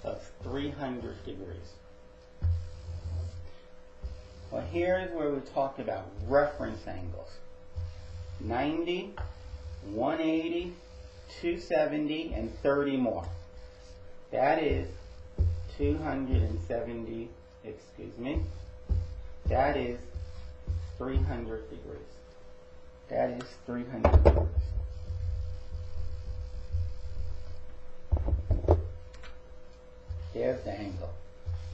of 300 degrees? Well, here's where we talk about reference angles. 90, 180, 270, and 30 more. That is 270, that is 300 degrees. That is 300 degrees. There's the angle.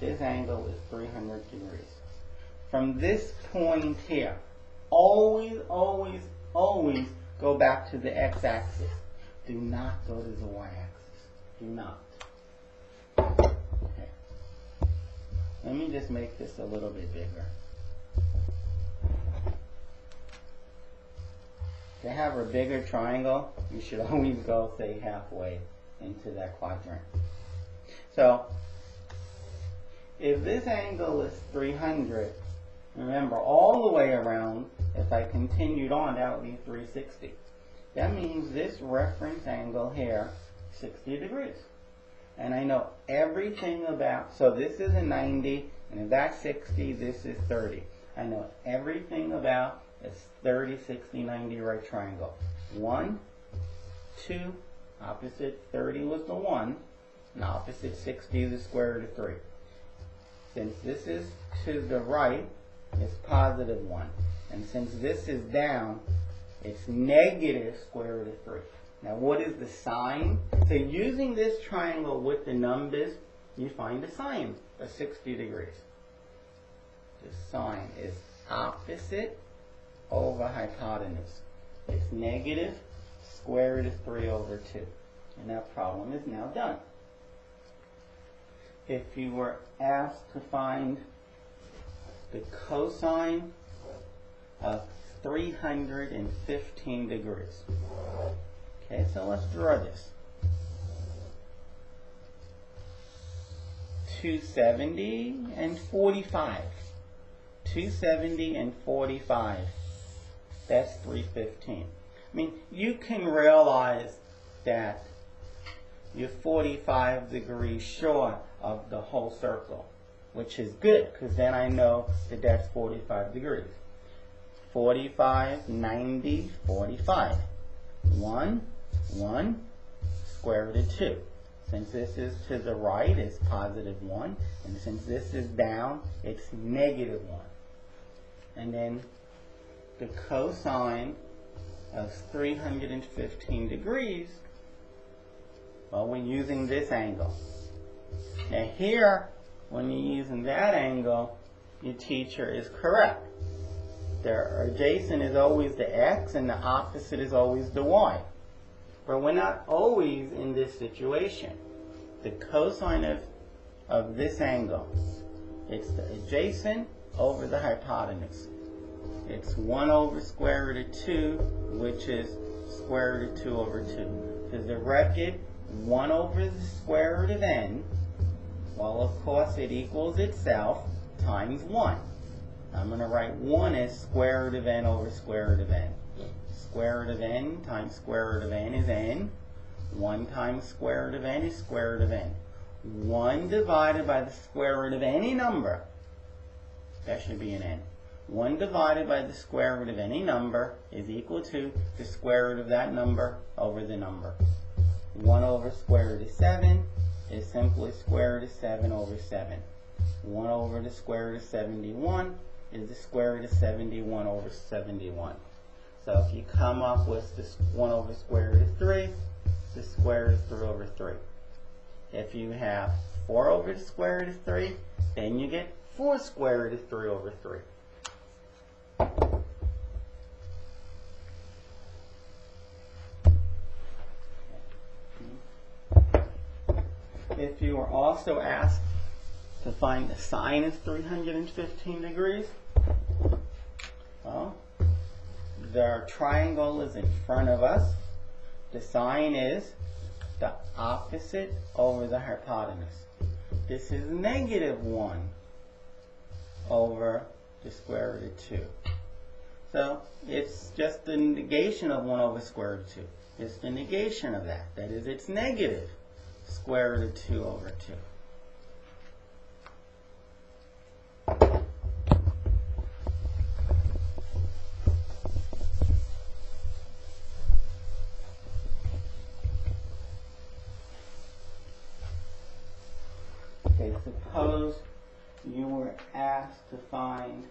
This angle is 300 degrees. From this point here, always, always, always go back to the x-axis. Do not go to the y-axis. Do not. Okay. Let me just make this a little bit bigger. To have a bigger triangle, you should always go, say, halfway into that quadrant. So, if this angle is 300, remember, all the way around, if I continued on, that would be 360. That means this reference angle here, 60 degrees. And I know everything about, so this is a 90, and if that's 60, this is 30. I know everything about this 30, 60, 90 right triangle. 1, 2, opposite 30 was the 1, and opposite 60 is the square root of 3. Since this is to the right, it's positive 1. And since this is down, it's negative square root of 3. Now what is the sine? So using this triangle with the numbers, you find the sine of 60 degrees. The sine is opposite over hypotenuse. It's negative square root of 3 over 2. And that problem is now done. If you were asked to find the cosine of 315 degrees. Okay, so let's draw this. 270 and 45. 270 and 45. That's 315. I mean, you can realize that you're 45 degrees short of the whole circle, which is good, because then I know that that's 45 degrees. 45, 90, 45. 1, 1, square root of 2. Since this is to the right, it's positive 1. And since this is down, it's negative 1. And then the cosine of 315 degrees, well, we're using this angle. Now here, when you're using that angle, your teacher is correct. The adjacent is always the x and the opposite is always the y. But we're not always in this situation. The cosine of this angle, it's the adjacent over the hypotenuse. It's 1 over square root of 2, which is square root of 2 over 2. Does the record 1 over the square root of n? Well, of course, it equals itself times 1. I'm going to write 1 as square root of n over square root of n. Square root of n times square root of n is n. 1 times square root of n is square root of n. 1 divided by the square root of any number, that should be an n. 1 divided by the square root of any number is equal to the square root of that number over the number. 1 over square root of 7 is simply square root of 7 over 7. 1 over the square root of 71 is the square root of 71 over 71. So if you come up with this 1 over square root of 3, it's the square root of 3 over 3. If you have 4 over the square root of 3, then you get 4 square root of 3 over 3. if you were also asked to find the sine of 315 degrees, well, the triangle is in front of us. The sine is the opposite over the hypotenuse. This is -1 over the square root of 2. So it's just the negation of 1 over square root of 2. It's the negation of that. That is, it's negative square root of 2 over 2. Okay, suppose you were asked to find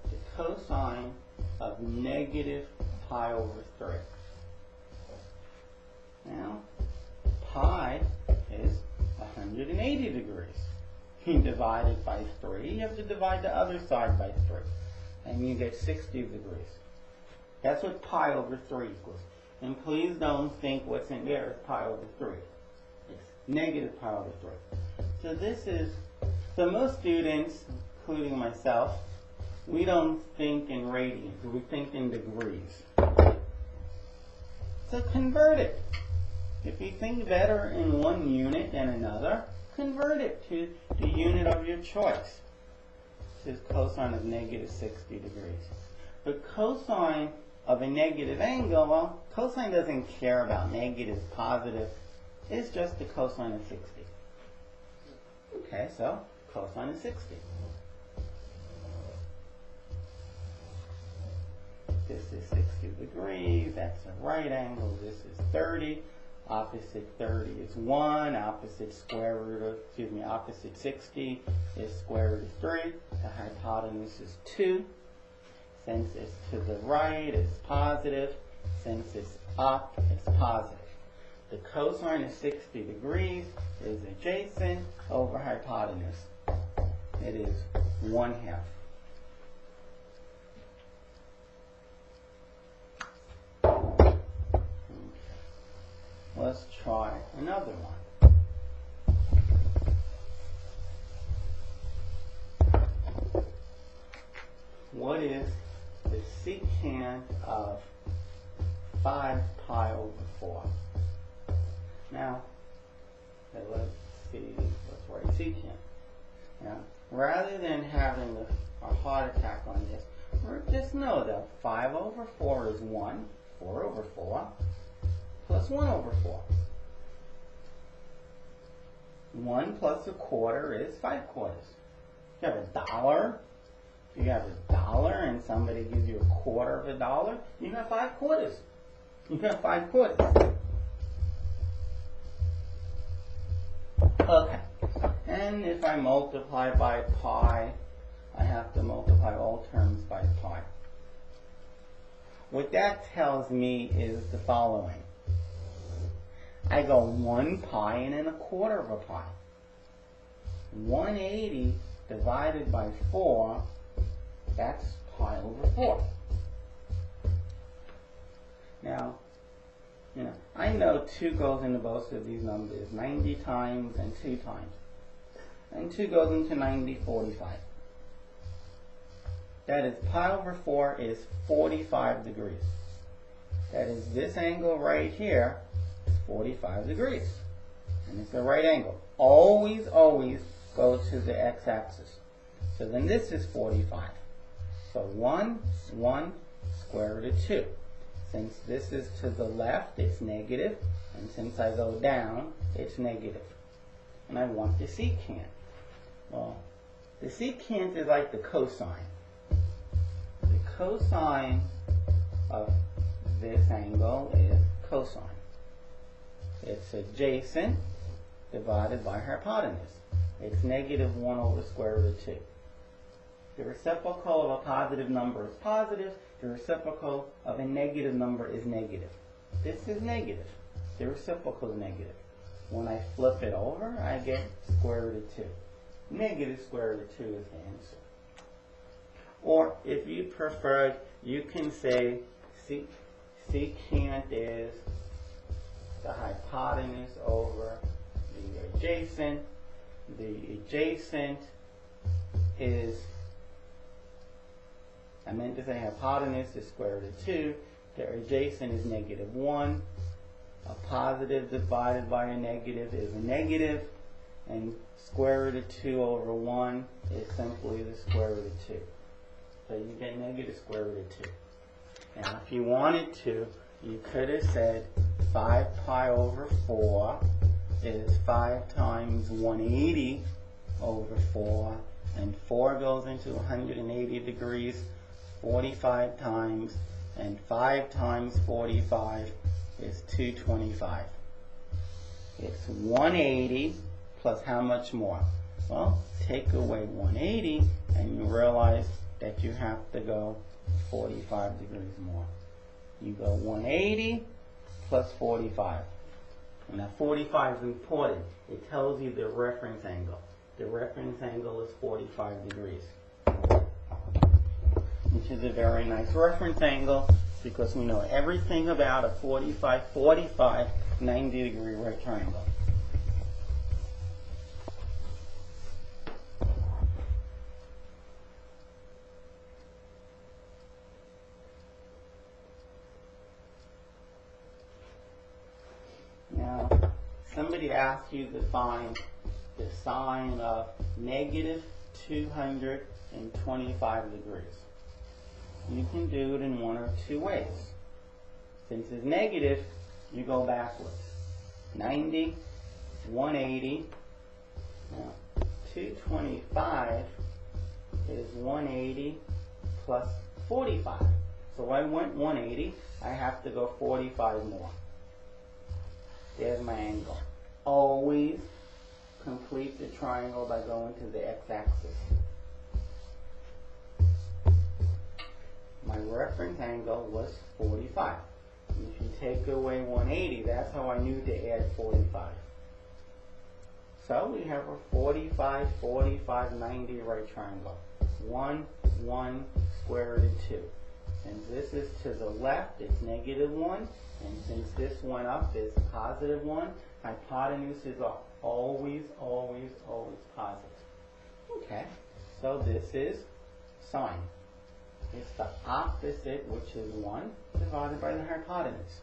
the cosine of negative pi over 3. Now, pi is 180 degrees. You divide it by 3, you have to divide the other side by 3, and you get 60 degrees. That's what pi over 3 equals. And please don't think what's in there is pi over 3. It's negative pi over 3. So this is, so most students, including myself, we don't think in radians, we think in degrees. So convert it. If you think better in one unit than another, convert it to the unit of your choice. This is cosine of negative 60 degrees. But cosine of a negative angle, well, cosine doesn't care about negative, positive. It's just the cosine of 60. Okay, so cosine of 60. This is 60 degrees, that's a right angle, this is 30. Opposite 30 is 1, opposite 60 is square root of 3. The hypotenuse is 2. Since it's to the right, it's positive. Since it's up, it's positive. The cosine of 60 degrees is adjacent over hypotenuse. It is 1/2. Let's try another one. What is the secant of 5 pi over 4? Now, let's see, let's write secant. Now, rather than having a heart attack on this, just know that 5 over 4 is 1, 4 over 4, plus 1 over 4. 1 plus a quarter is 5 quarters. If you have $1, if you have $1 and somebody gives you a quarter of $1, you got 5 quarters. You got 5 quarters. Okay. And if I multiply by pi, I have to multiply all terms by pi. What that tells me is the following. I go 1 pi and then a quarter of a pi. 180 divided by 4, that's pi over 4. Now, I know 2 goes into both of these numbers 90 times and 2 times. And 2 goes into 90, 45. That is, pi over 4 is 45 degrees. That is, this angle right here is 45 degrees. And it's a right angle. Always, always go to the x-axis. So then this is 45. So 1, 1, square root of 2. Since this is to the left, it's negative. And since I go down, it's negative. And I want the secant. Well, the secant is like the cosine. The cosine of this angle is cosine. It's adjacent divided by hypotenuse. It's -1 over square root of 2. The reciprocal of a positive number is positive. The reciprocal of a negative number is negative. This is negative. The reciprocal is negative. When I flip it over, I get square root of 2. Negative square root of 2 is the answer. Or if you prefer, you can say secant is the hypotenuse over the adjacent. The adjacent is, I meant to say hypotenuse is square root of 2. The adjacent is -1. A positive divided by a negative is a negative. And square root of 2 over 1 is simply the square root of 2. So you get negative square root of 2. Now if you wanted to, you could have said 5 pi over 4 is 5 times 180 over 4. And 4 goes into 180 degrees 45 times. And 5 times 45 is 225. It's 180 plus how much more? Well, take away 180 and you realize that you have to go 45 degrees more. You go 180 plus 45. And that 45 is important. It tells you the reference angle. The reference angle is 45 degrees. Which is a very nice reference angle because we know everything about a 45, 90 degree right triangle. Now, somebody asked you to find the sine of negative 225 degrees. You can do it in one or two ways. Since it's negative, you go backwards. 90, 180. Now, 225 is 180 plus 45. So I went 180. I have to go 45 more. There's my angle. Always complete the triangle by going to the x-axis. My reference angle was 45. And if you take away 180, that's how I knew to add 45. So we have a 45, 45, 90 right triangle. 1, 1, square root of 2. Since this is to the left, it's -1. And since this went up, it's +1. Hypotenuse is always, always, always positive. Okay, so this is sine. It's the opposite, which is 1, divided by the hypotenuse.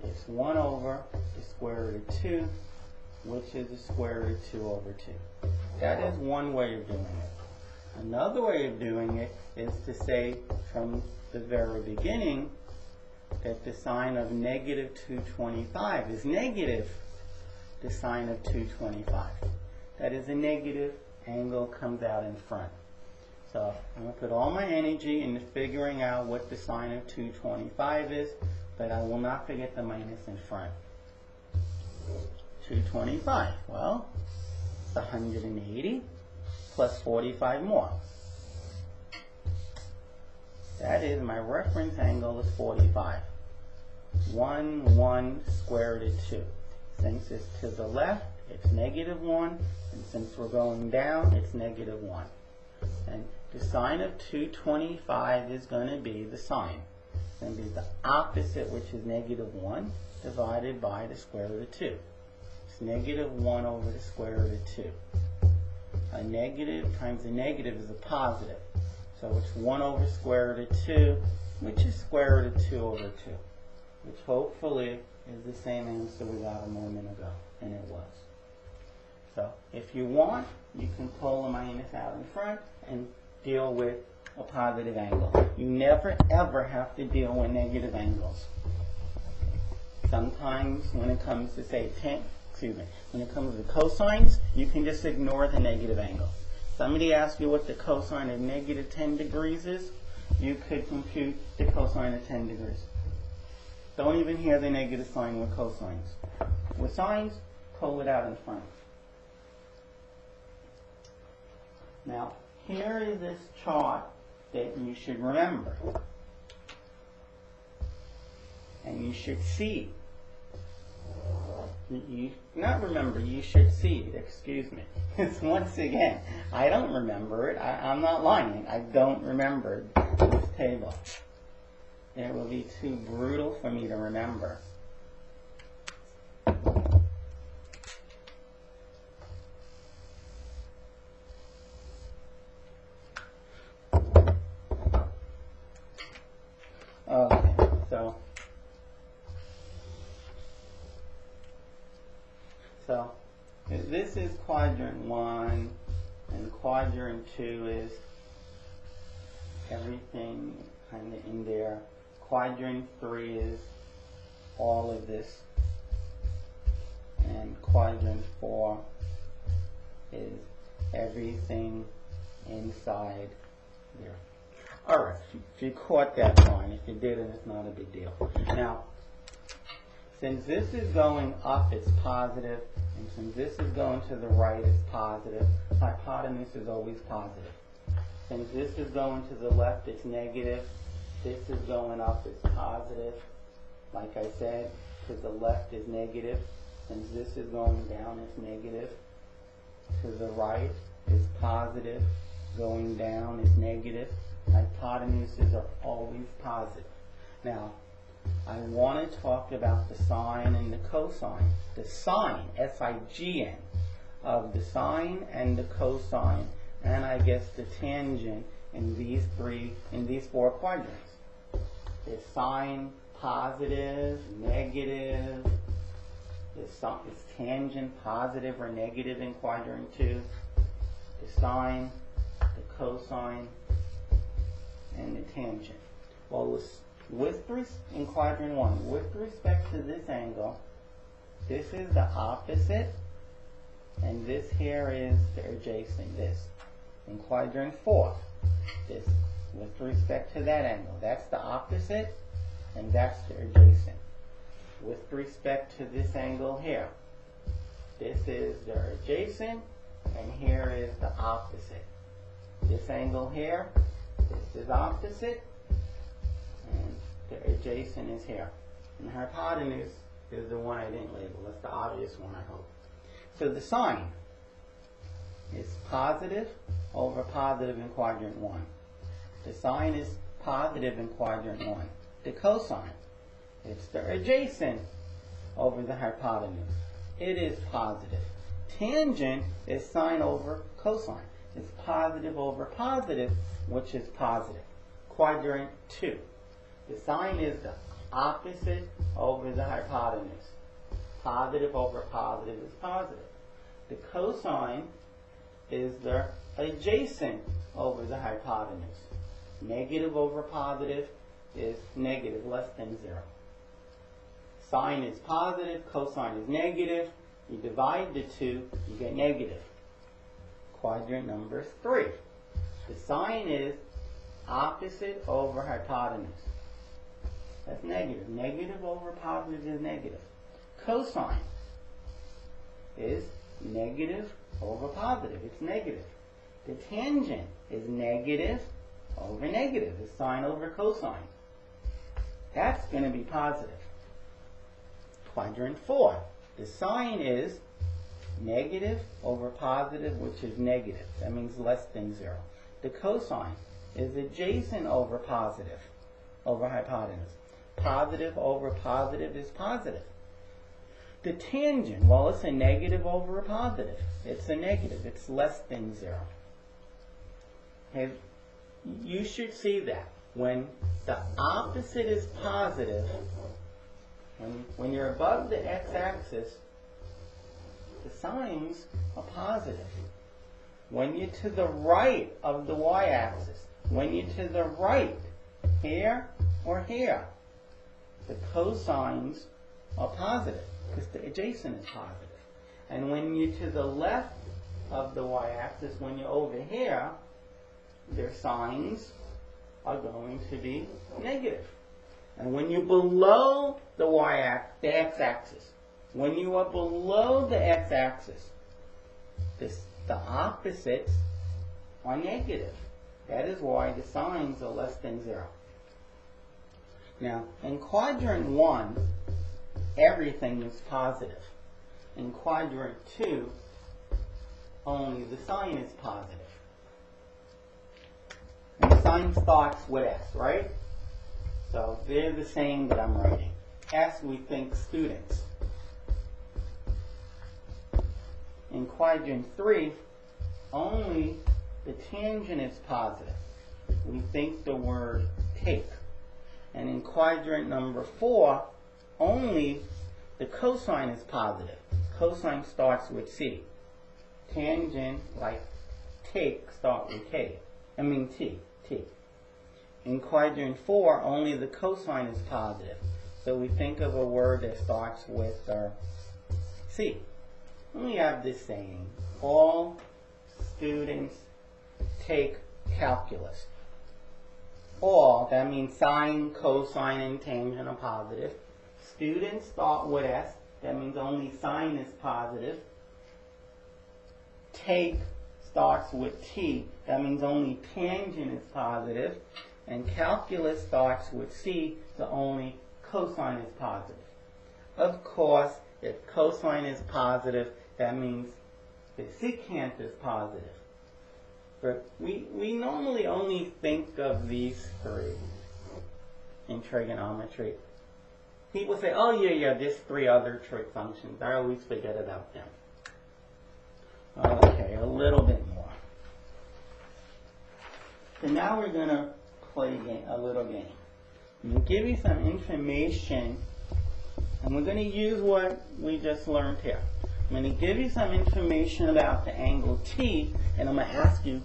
It's 1 over the square root of 2, which is the square root of 2 over 2. That is one way of doing it. Another way of doing it is to say from the very beginning that the sine of negative 225 is negative the sine of 225. That is, a negative angle comes out in front. So I'm going to put all my energy into figuring out what the sine of 225 is, but I will not forget the minus in front. 225, well, it's 180 plus 45 more. That is, my reference angle is 45. 1, 1, square root of 2. Since it's to the left, it's -1, and since we're going down, it's -1. And the sine of 225 is going to be the sine. It's going to be the opposite, which is -1, divided by the square root of 2. It's -1 over the square root of 2. A negative times a negative is a positive. So it's 1 over square root of 2, which is square root of 2 over 2. Which hopefully is the same answer we got a moment ago. And it was. So if you want, you can pull a minus out in front and deal with a positive angle. You never ever have to deal with negative angles. Sometimes when it comes to say when it comes to cosines, you can just ignore the negative angle. Somebody asks you what the cosine of negative 10 degrees is, you could compute the cosine of 10 degrees. Don't even hear the negative sign with cosines. With sines, pull it out in front. Now, here is this chart that you should remember. And you should see. Not remember, you should see it, excuse me. It's once again, I don't remember it. I'm not lying. I don't remember this table. It will be too brutal for me to remember. So this is quadrant 1, and quadrant 2 is everything kind of in there. Quadrant 3 is all of this, and quadrant 4 is everything inside there. Alright, if you caught that, fine. If you didn't, it's not a big deal. Now, since this is going up, it's positive, and since this is going to the right, it's positive. Hypotenuse is always positive. Since this is going to the left, it's negative. This is going up, it's positive. Like I said, to the left is negative. Since this is going down, it's negative. To the right is positive. Going down is negative. Hypotenuses are always positive. Now, I want to talk about the sine and the cosine. The sine, S-I-G-N, of the sine and the cosine, and I guess the tangent in these 4 quadrants. Is sine positive, negative? Is tangent positive or negative in quadrant 2? The sine, the cosine, and the tangent. Well, in quadrant 1, with respect to this angle, this is the opposite, and this here is the adjacent, this. In quadrant 4, this, with respect to that angle, that's the opposite, and that's the adjacent. With respect to this angle here, this is the adjacent, and here is the opposite. This angle here, this is opposite, and the adjacent is here. And the hypotenuse is the one I didn't label. That's the obvious one, I hope. So the sine is positive over positive in quadrant 1. The sine is positive in quadrant 1. The cosine, it's the adjacent over the hypotenuse. It is positive. Tangent is sine over cosine. It's positive over positive, which is positive. Quadrant 2. The sine is the opposite over the hypotenuse. Positive over positive is positive. The cosine is the adjacent over the hypotenuse. Negative over positive is negative, less than 0. Sine is positive, cosine is negative. You divide the two, you get negative. Quadrant number 3. The sine is opposite over hypotenuse. That's negative. Negative over positive is negative. Cosine is negative over positive. It's negative. The tangent is negative over negative. It's sine over cosine. That's going to be positive. Quadrant 4. The sine is negative over positive, which is negative. That means less than 0. The cosine is adjacent over positive, over hypotenuse. Positive over positive is positive. The tangent, well, it's a negative over a positive. It's a negative. It's less than 0. Okay? You should see that. When the opposite is positive, when you're above the x-axis, the signs are positive. When you're to the right of the y-axis, when you're to the right, here or here, the cosines are positive because the adjacent is positive. And when you're to the left of the y-axis, when you're over here, their signs are going to be negative. And when you're below the the x-axis, when you are below the x-axis, the opposites are negative. That is why the signs are less than 0. Now, in quadrant 1, everything is positive. In quadrant 2, only the sign is positive. And the sign starts with S, right? So they're the same that I'm writing. S, we think students. In quadrant 3, only the tangent is positive. We think the word take. And in quadrant number 4, only the cosine is positive. Cosine starts with C. Tangent, like take, start with T. In quadrant 4, only the cosine is positive. So we think of a word that starts with C. And we have this saying, all students take calculus. All, that means sine, cosine, and tangent are positive. Students start with S, that means only sine is positive. Take starts with T, that means only tangent is positive. And calculus starts with C, so only cosine is positive. Of course, if cosine is positive, that means the secant is positive. But we normally only think of these three in trigonometry. People say, oh yeah, there's 3 other trig functions. I always forget about them. Okay, a little bit more. So now we're going to play a little game. I'm going to give you some information, and we're going to use what we just learned here. I'm going to give you some information about the angle T, and I'm going to ask you,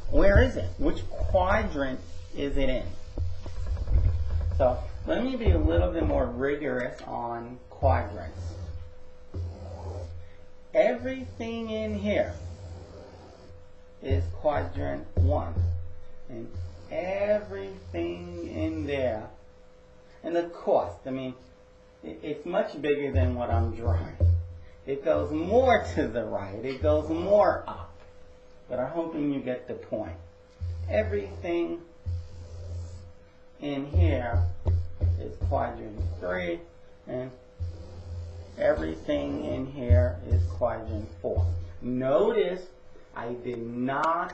where is it? Which quadrant is it in? So let me be a little bit more rigorous on quadrants. Everything in here is quadrant 1. And everything in there, and of course, I mean, it's much bigger than what I'm drawing. It goes more to the right, it goes more up, but I'm hoping you get the point. Everything in here is quadrant 3, and everything in here is quadrant 4. Notice I did not,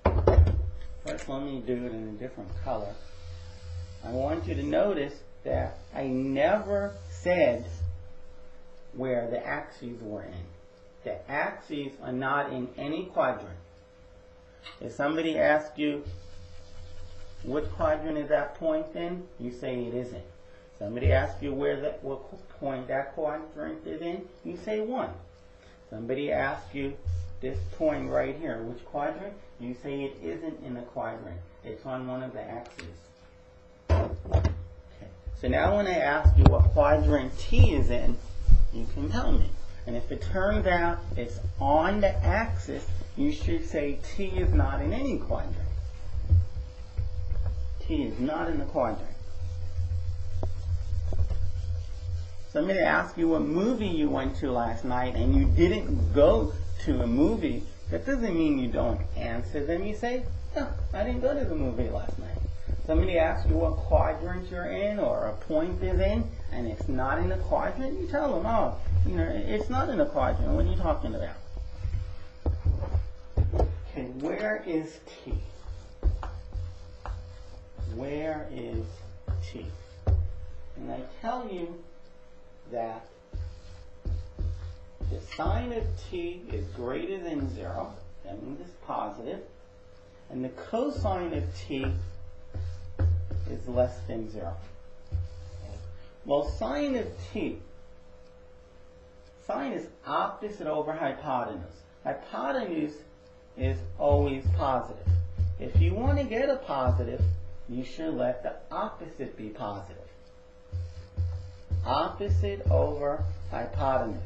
first let me do it in a different color. I want you to notice that I never said where the axes were in. The axes are not in any quadrant. If somebody asks you, what quadrant is that point in? You say it isn't. Somebody asks you what point that quadrant is in? You say 1. Somebody asks you this point right here, which quadrant? You say it isn't in a quadrant. It's on one of the axes. Okay. So now when I ask you what quadrant T is in, you can tell me. And if it turns out it's on the axis, you should say T is not in any quadrant. T is not in the quadrant. Somebody asked you what movie you went to last night and you didn't go to a movie. That doesn't mean you don't answer them. You say, no, I didn't go to the movie last night. Somebody asks you what quadrant you're in or a point is in, and it's not in the quadrant, you tell them, oh, it's not in the quadrant. What are you talking about? Okay, where is T? Where is T? And I tell you that the sine of T is greater than 0. That means it's positive. And the cosine of T is less than 0. Well, sine of T, sine is opposite over hypotenuse. Hypotenuse is always positive. If you want to get a positive, you should let the opposite be positive. Opposite over hypotenuse.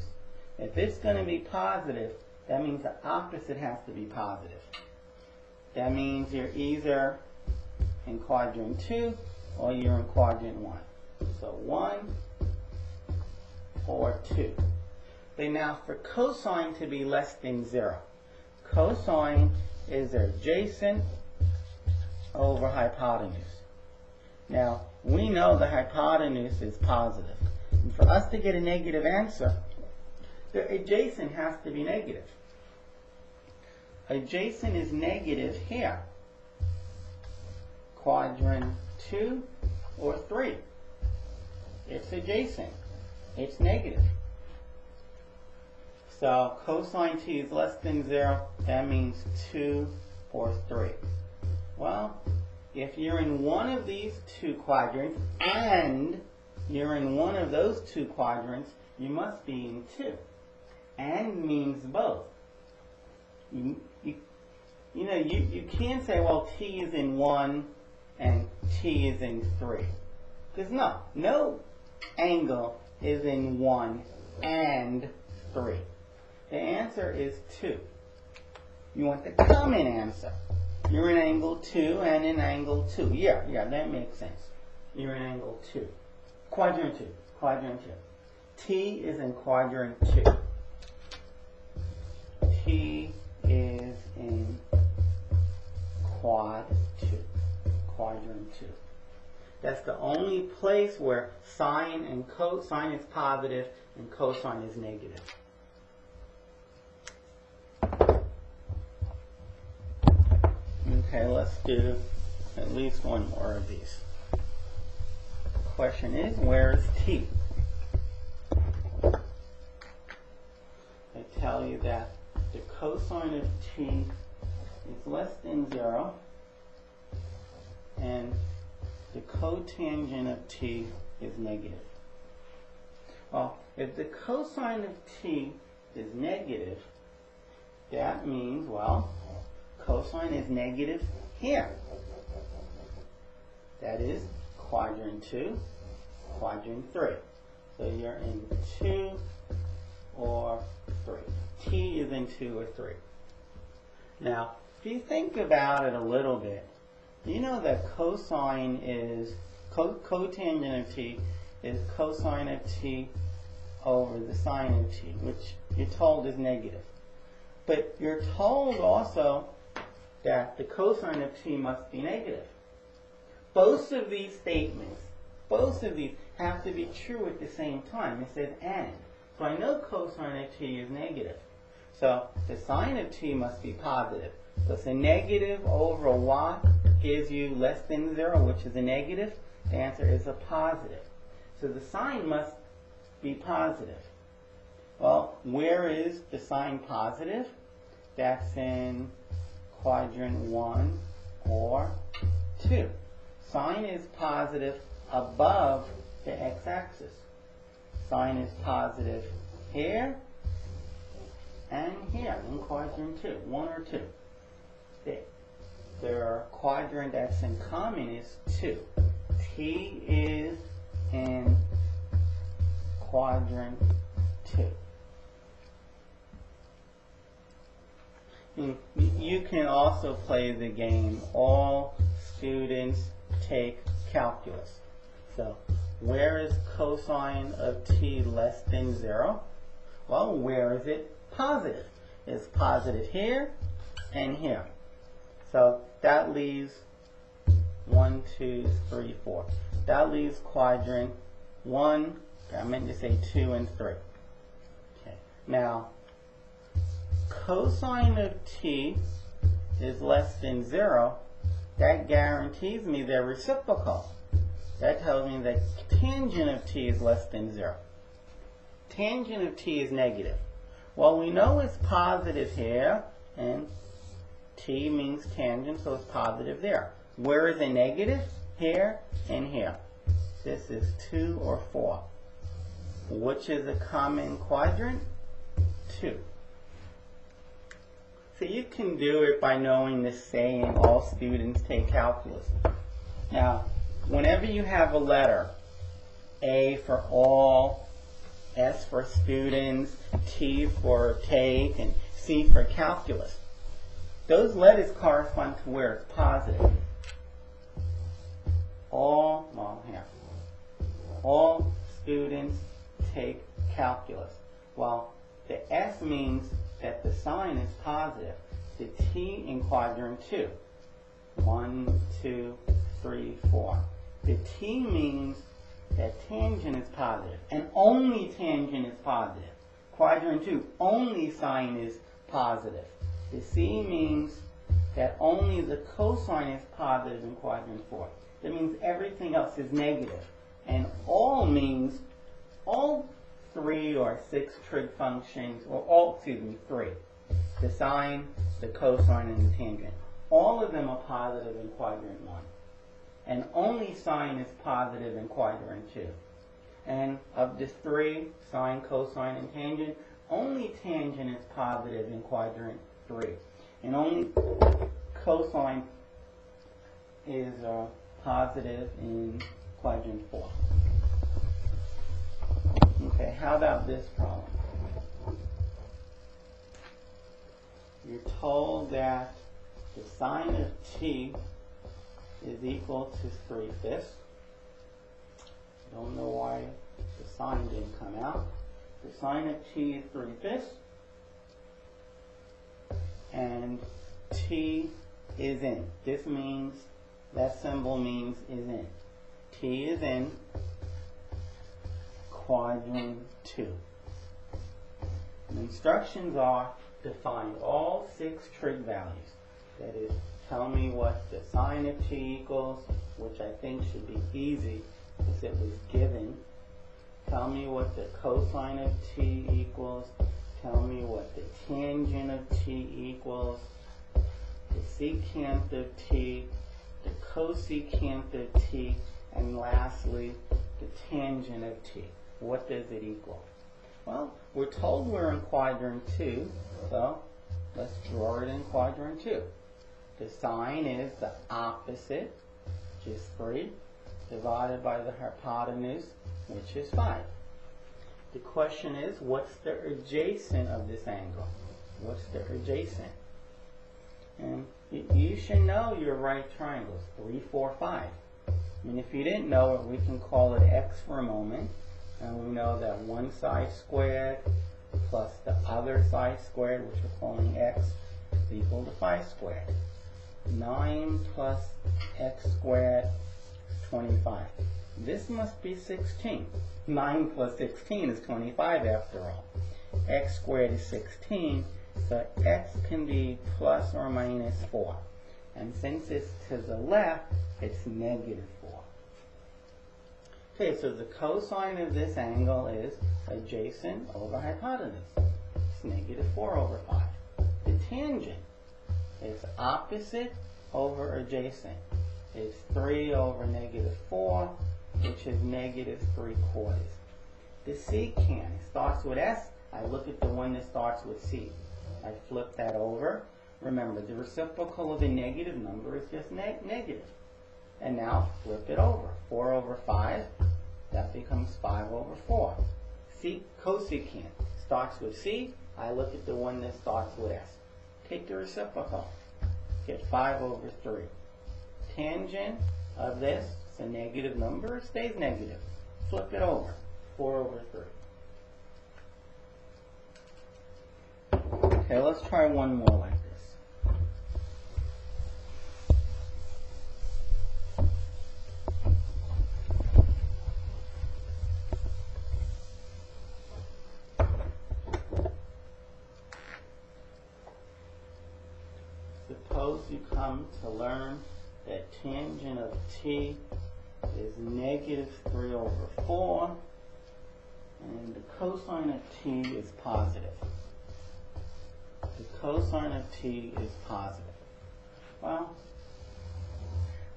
If it's going to be positive, that means the opposite has to be positive. That means you're either in quadrant 2 or you're in quadrant 1. So 1 or 2. But now for cosine to be less than 0, cosine is adjacent over hypotenuse. Now, we know the hypotenuse is positive. And for us to get a negative answer, the adjacent has to be negative. Adjacent is negative here. Quadrant 2 or 3. It's adjacent. It's negative. So cosine T is less than 0. That means 2 or 3. Well, if you're in one of these two quadrants and you're in one of those two quadrants, you must be in two. And means both. You can't say, well, t is in 1 and t is in 3. Because no angle is in 1 and 3. The answer is 2. You want the common answer. You're in angle 2 and in angle 2. Yeah, that makes sense. You're in angle 2. Quadrant 2. T is in quadrant 2. T is in quadrant 2. That's the only place where sine and cosine is positive and cosine is negative. Okay, let's do at least one more of these. The question is, where is t? I tell you that the cosine of t is less than 0 and the cotangent of t is negative. Well, if the cosine of t is negative, that means, well, cosine is negative here. That is quadrant 2, quadrant 3. So you're in 2 or 3. T is in 2 or 3. Now, if you think about it a little bit, you know that cosine is, cotangent of t is cosine of t over the sine of t, which you're told is negative. But you're told also that the cosine of t must be negative. Both of these statements, have to be true at the same time. It says and. So I know cosine of t is negative. So the sine of t must be positive. So it's a negative over what gives you less than 0, which is a negative. The answer is a positive. So the sine must be positive. Well, where is the sine positive? That's in quadrant 1 or 2. Sine is positive above the x-axis. Sine is positive here and here in quadrant 2, 1 or 2. The quadrant that's in common is 2. T is in quadrant 2. You can also play the game, all students take calculus. So where is cosine of t less than 0? Well, where is it positive? It's positive here and here. So that leaves 1, 2, 3, 4. That leaves quadrant 1, I meant to say 2 and 3. Okay. Now, cosine of t is less than 0. That guarantees me they're reciprocal. That tells me that tangent of t is less than 0. Tangent of t is negative. Well, we know it's positive here, and t means tangent, so it's positive there. Where is it negative? Here and here. This is 2 or 4. Which is a common quadrant? 2. So you can do it by knowing this saying, all students take calculus. Now, whenever you have a letter, A for all, S for students, T for take, and C for calculus, those letters correspond to where it's positive. All students take calculus. Well, the S means that the sign is positive. The T in quadrant 2. 1, 2, 3, 4. The T means that tangent is positive, and only tangent is positive. Quadrant 2, only sine is positive. The C means that only the cosine is positive in quadrant 4. That means everything else is negative. And all means all 3 or 6 trig functions, or all, 3. The sine, the cosine, and the tangent. All of them are positive in quadrant 1. and only sine is positive in quadrant 2. And of the three, sine, cosine, and tangent, only tangent is positive in quadrant 3. And only cosine is positive in quadrant 4. Okay, how about this problem? You're told that the sine of t is equal to 3/5. Don't know why the sine didn't come out. The sine of t is 3/5. And t is in. This means, that symbol means is in. T is in quadrant 2. The instructions are to find all 6 trig values. That is, tell me what the sine of t equals, which I think should be easy because it was given. Tell me what the cosine of t equals. Tell me what the tangent of t equals. The secant of t, the cosecant of t, and lastly, the tangent of t. What does it equal? Well, we're told we're in quadrant 2, so let's draw it in quadrant 2. The sine is the opposite, which is 3, divided by the hypotenuse, which is 5. The question is, what's the adjacent of this angle? What's the adjacent? And you should know your right triangles, 3, 4, 5. And if you didn't know it, we can call it x for a moment. And we know that one side squared plus the other side squared, which we're calling x, is equal to 5 squared. 9 plus x squared is 25. This must be 16. 9 plus 16 is 25 after all. X squared is 16, so x can be plus or minus 4. And since it's to the left, it's negative 4. Okay, so the cosine of this angle is adjacent over hypotenuse. It's negative 4 over 5. The tangent is opposite over adjacent. It's 3 over negative 4, which is negative 3/4. The secant starts with S. I look at the one that starts with C. I flip that over. Remember, the reciprocal of a negative number is just negative. And now flip it over. 4 over 5, that becomes 5 over 4. Cosecant starts with C. I look at the one that starts with S. Take the reciprocal. Get 5 over 3. Tangent of this, it's a negative number, it stays negative. Flip it over. 4 over 3. Okay, let's try one more like this. Suppose you come to learn that tangent of t is negative 3 over 4, and the cosine of t is positive. The cosine of t is positive. Well,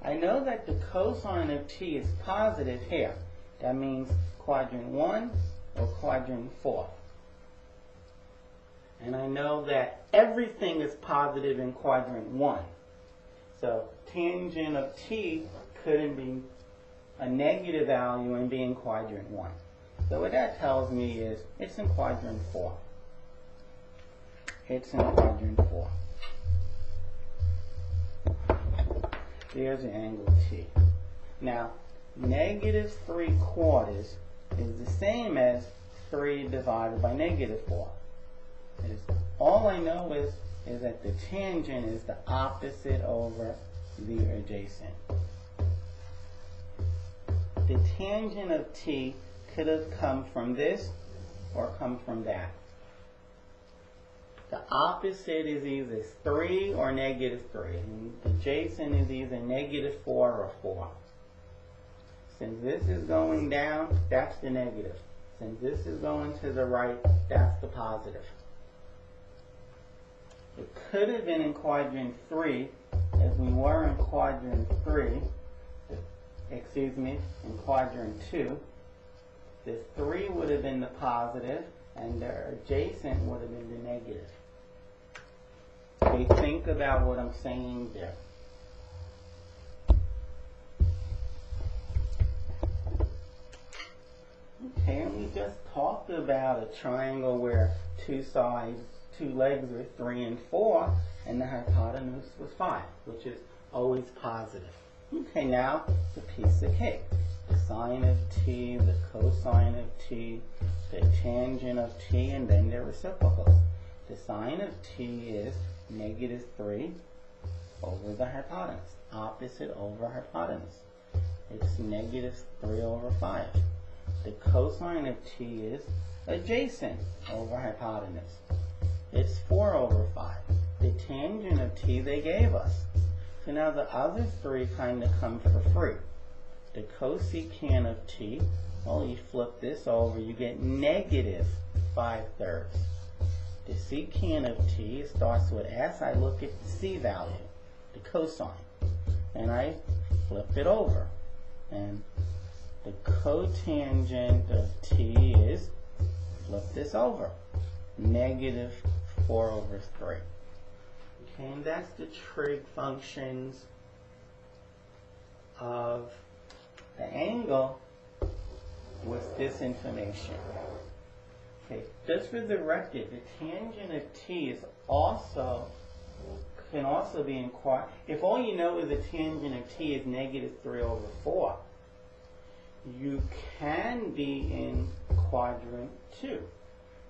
I know that the cosine of t is positive here. That means quadrant 1 or quadrant 4. And I know that everything is positive in quadrant 1. So tangent of t couldn't be a negative value and be in quadrant 1. So what that tells me is it's in quadrant 4. It's in quadrant 4. There's the angle t. Now, negative 3/4 is the same as 3 divided by negative 4. All I know is that the tangent is the opposite over the adjacent. The tangent of t could have come from this or come from that. The opposite is either 3 or negative 3. And the adjacent is either negative 4 or 4. Since this is going down, that's the negative. Since this is going to the right, that's the positive. It could have been in quadrant 3. If we were in quadrant 3, the in quadrant 2, the 3 would have been the positive, and the adjacent would have been the negative. Okay, think about what I'm saying there. Okay, and we just talked about a triangle where two legs were 3 and 4, and the hypotenuse was 5, which is always positive. Okay, now the piece of cake. The sine of t, the cosine of t, the tangent of t, and then their reciprocals. The sine of t is -3 over the hypotenuse, opposite over hypotenuse. It's -3 over 5. The cosine of t is adjacent over hypotenuse. It's 4 over 5. The tangent of t they gave us. So now the other 3 kind of come for free. The cosecant of t, well, you flip this over, you get -5/3. The secant of t starts with s. I look at the c value, the cosine, and I flip it over. And the cotangent of t is, flip this over, -4 over 3. Okay, and that's the trig functions of the angle with this information. Okay, just for the record, the tangent of t is can also be in if all you know is the tangent of t is -3 over 4, you can be in quadrant 2.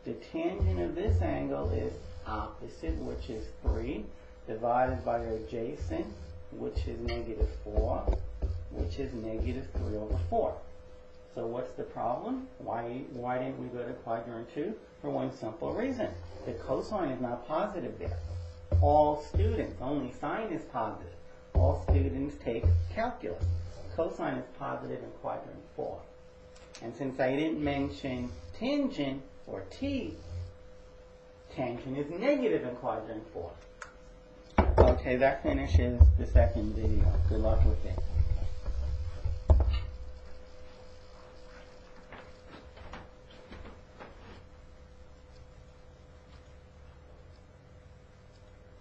The tangent of this angle is opposite, which is 3, divided by adjacent, which is -4, which is -3 over 4. So what's the problem? Why didn't we go to quadrant 2? For one simple reason. The cosine is not positive there. All students, only sine is positive. All students take calculus. Cosine is positive in quadrant 4. And since I didn't mention tangent or t, tangent is negative in quadrant 4. Okay, that finishes the second video. Good luck with it.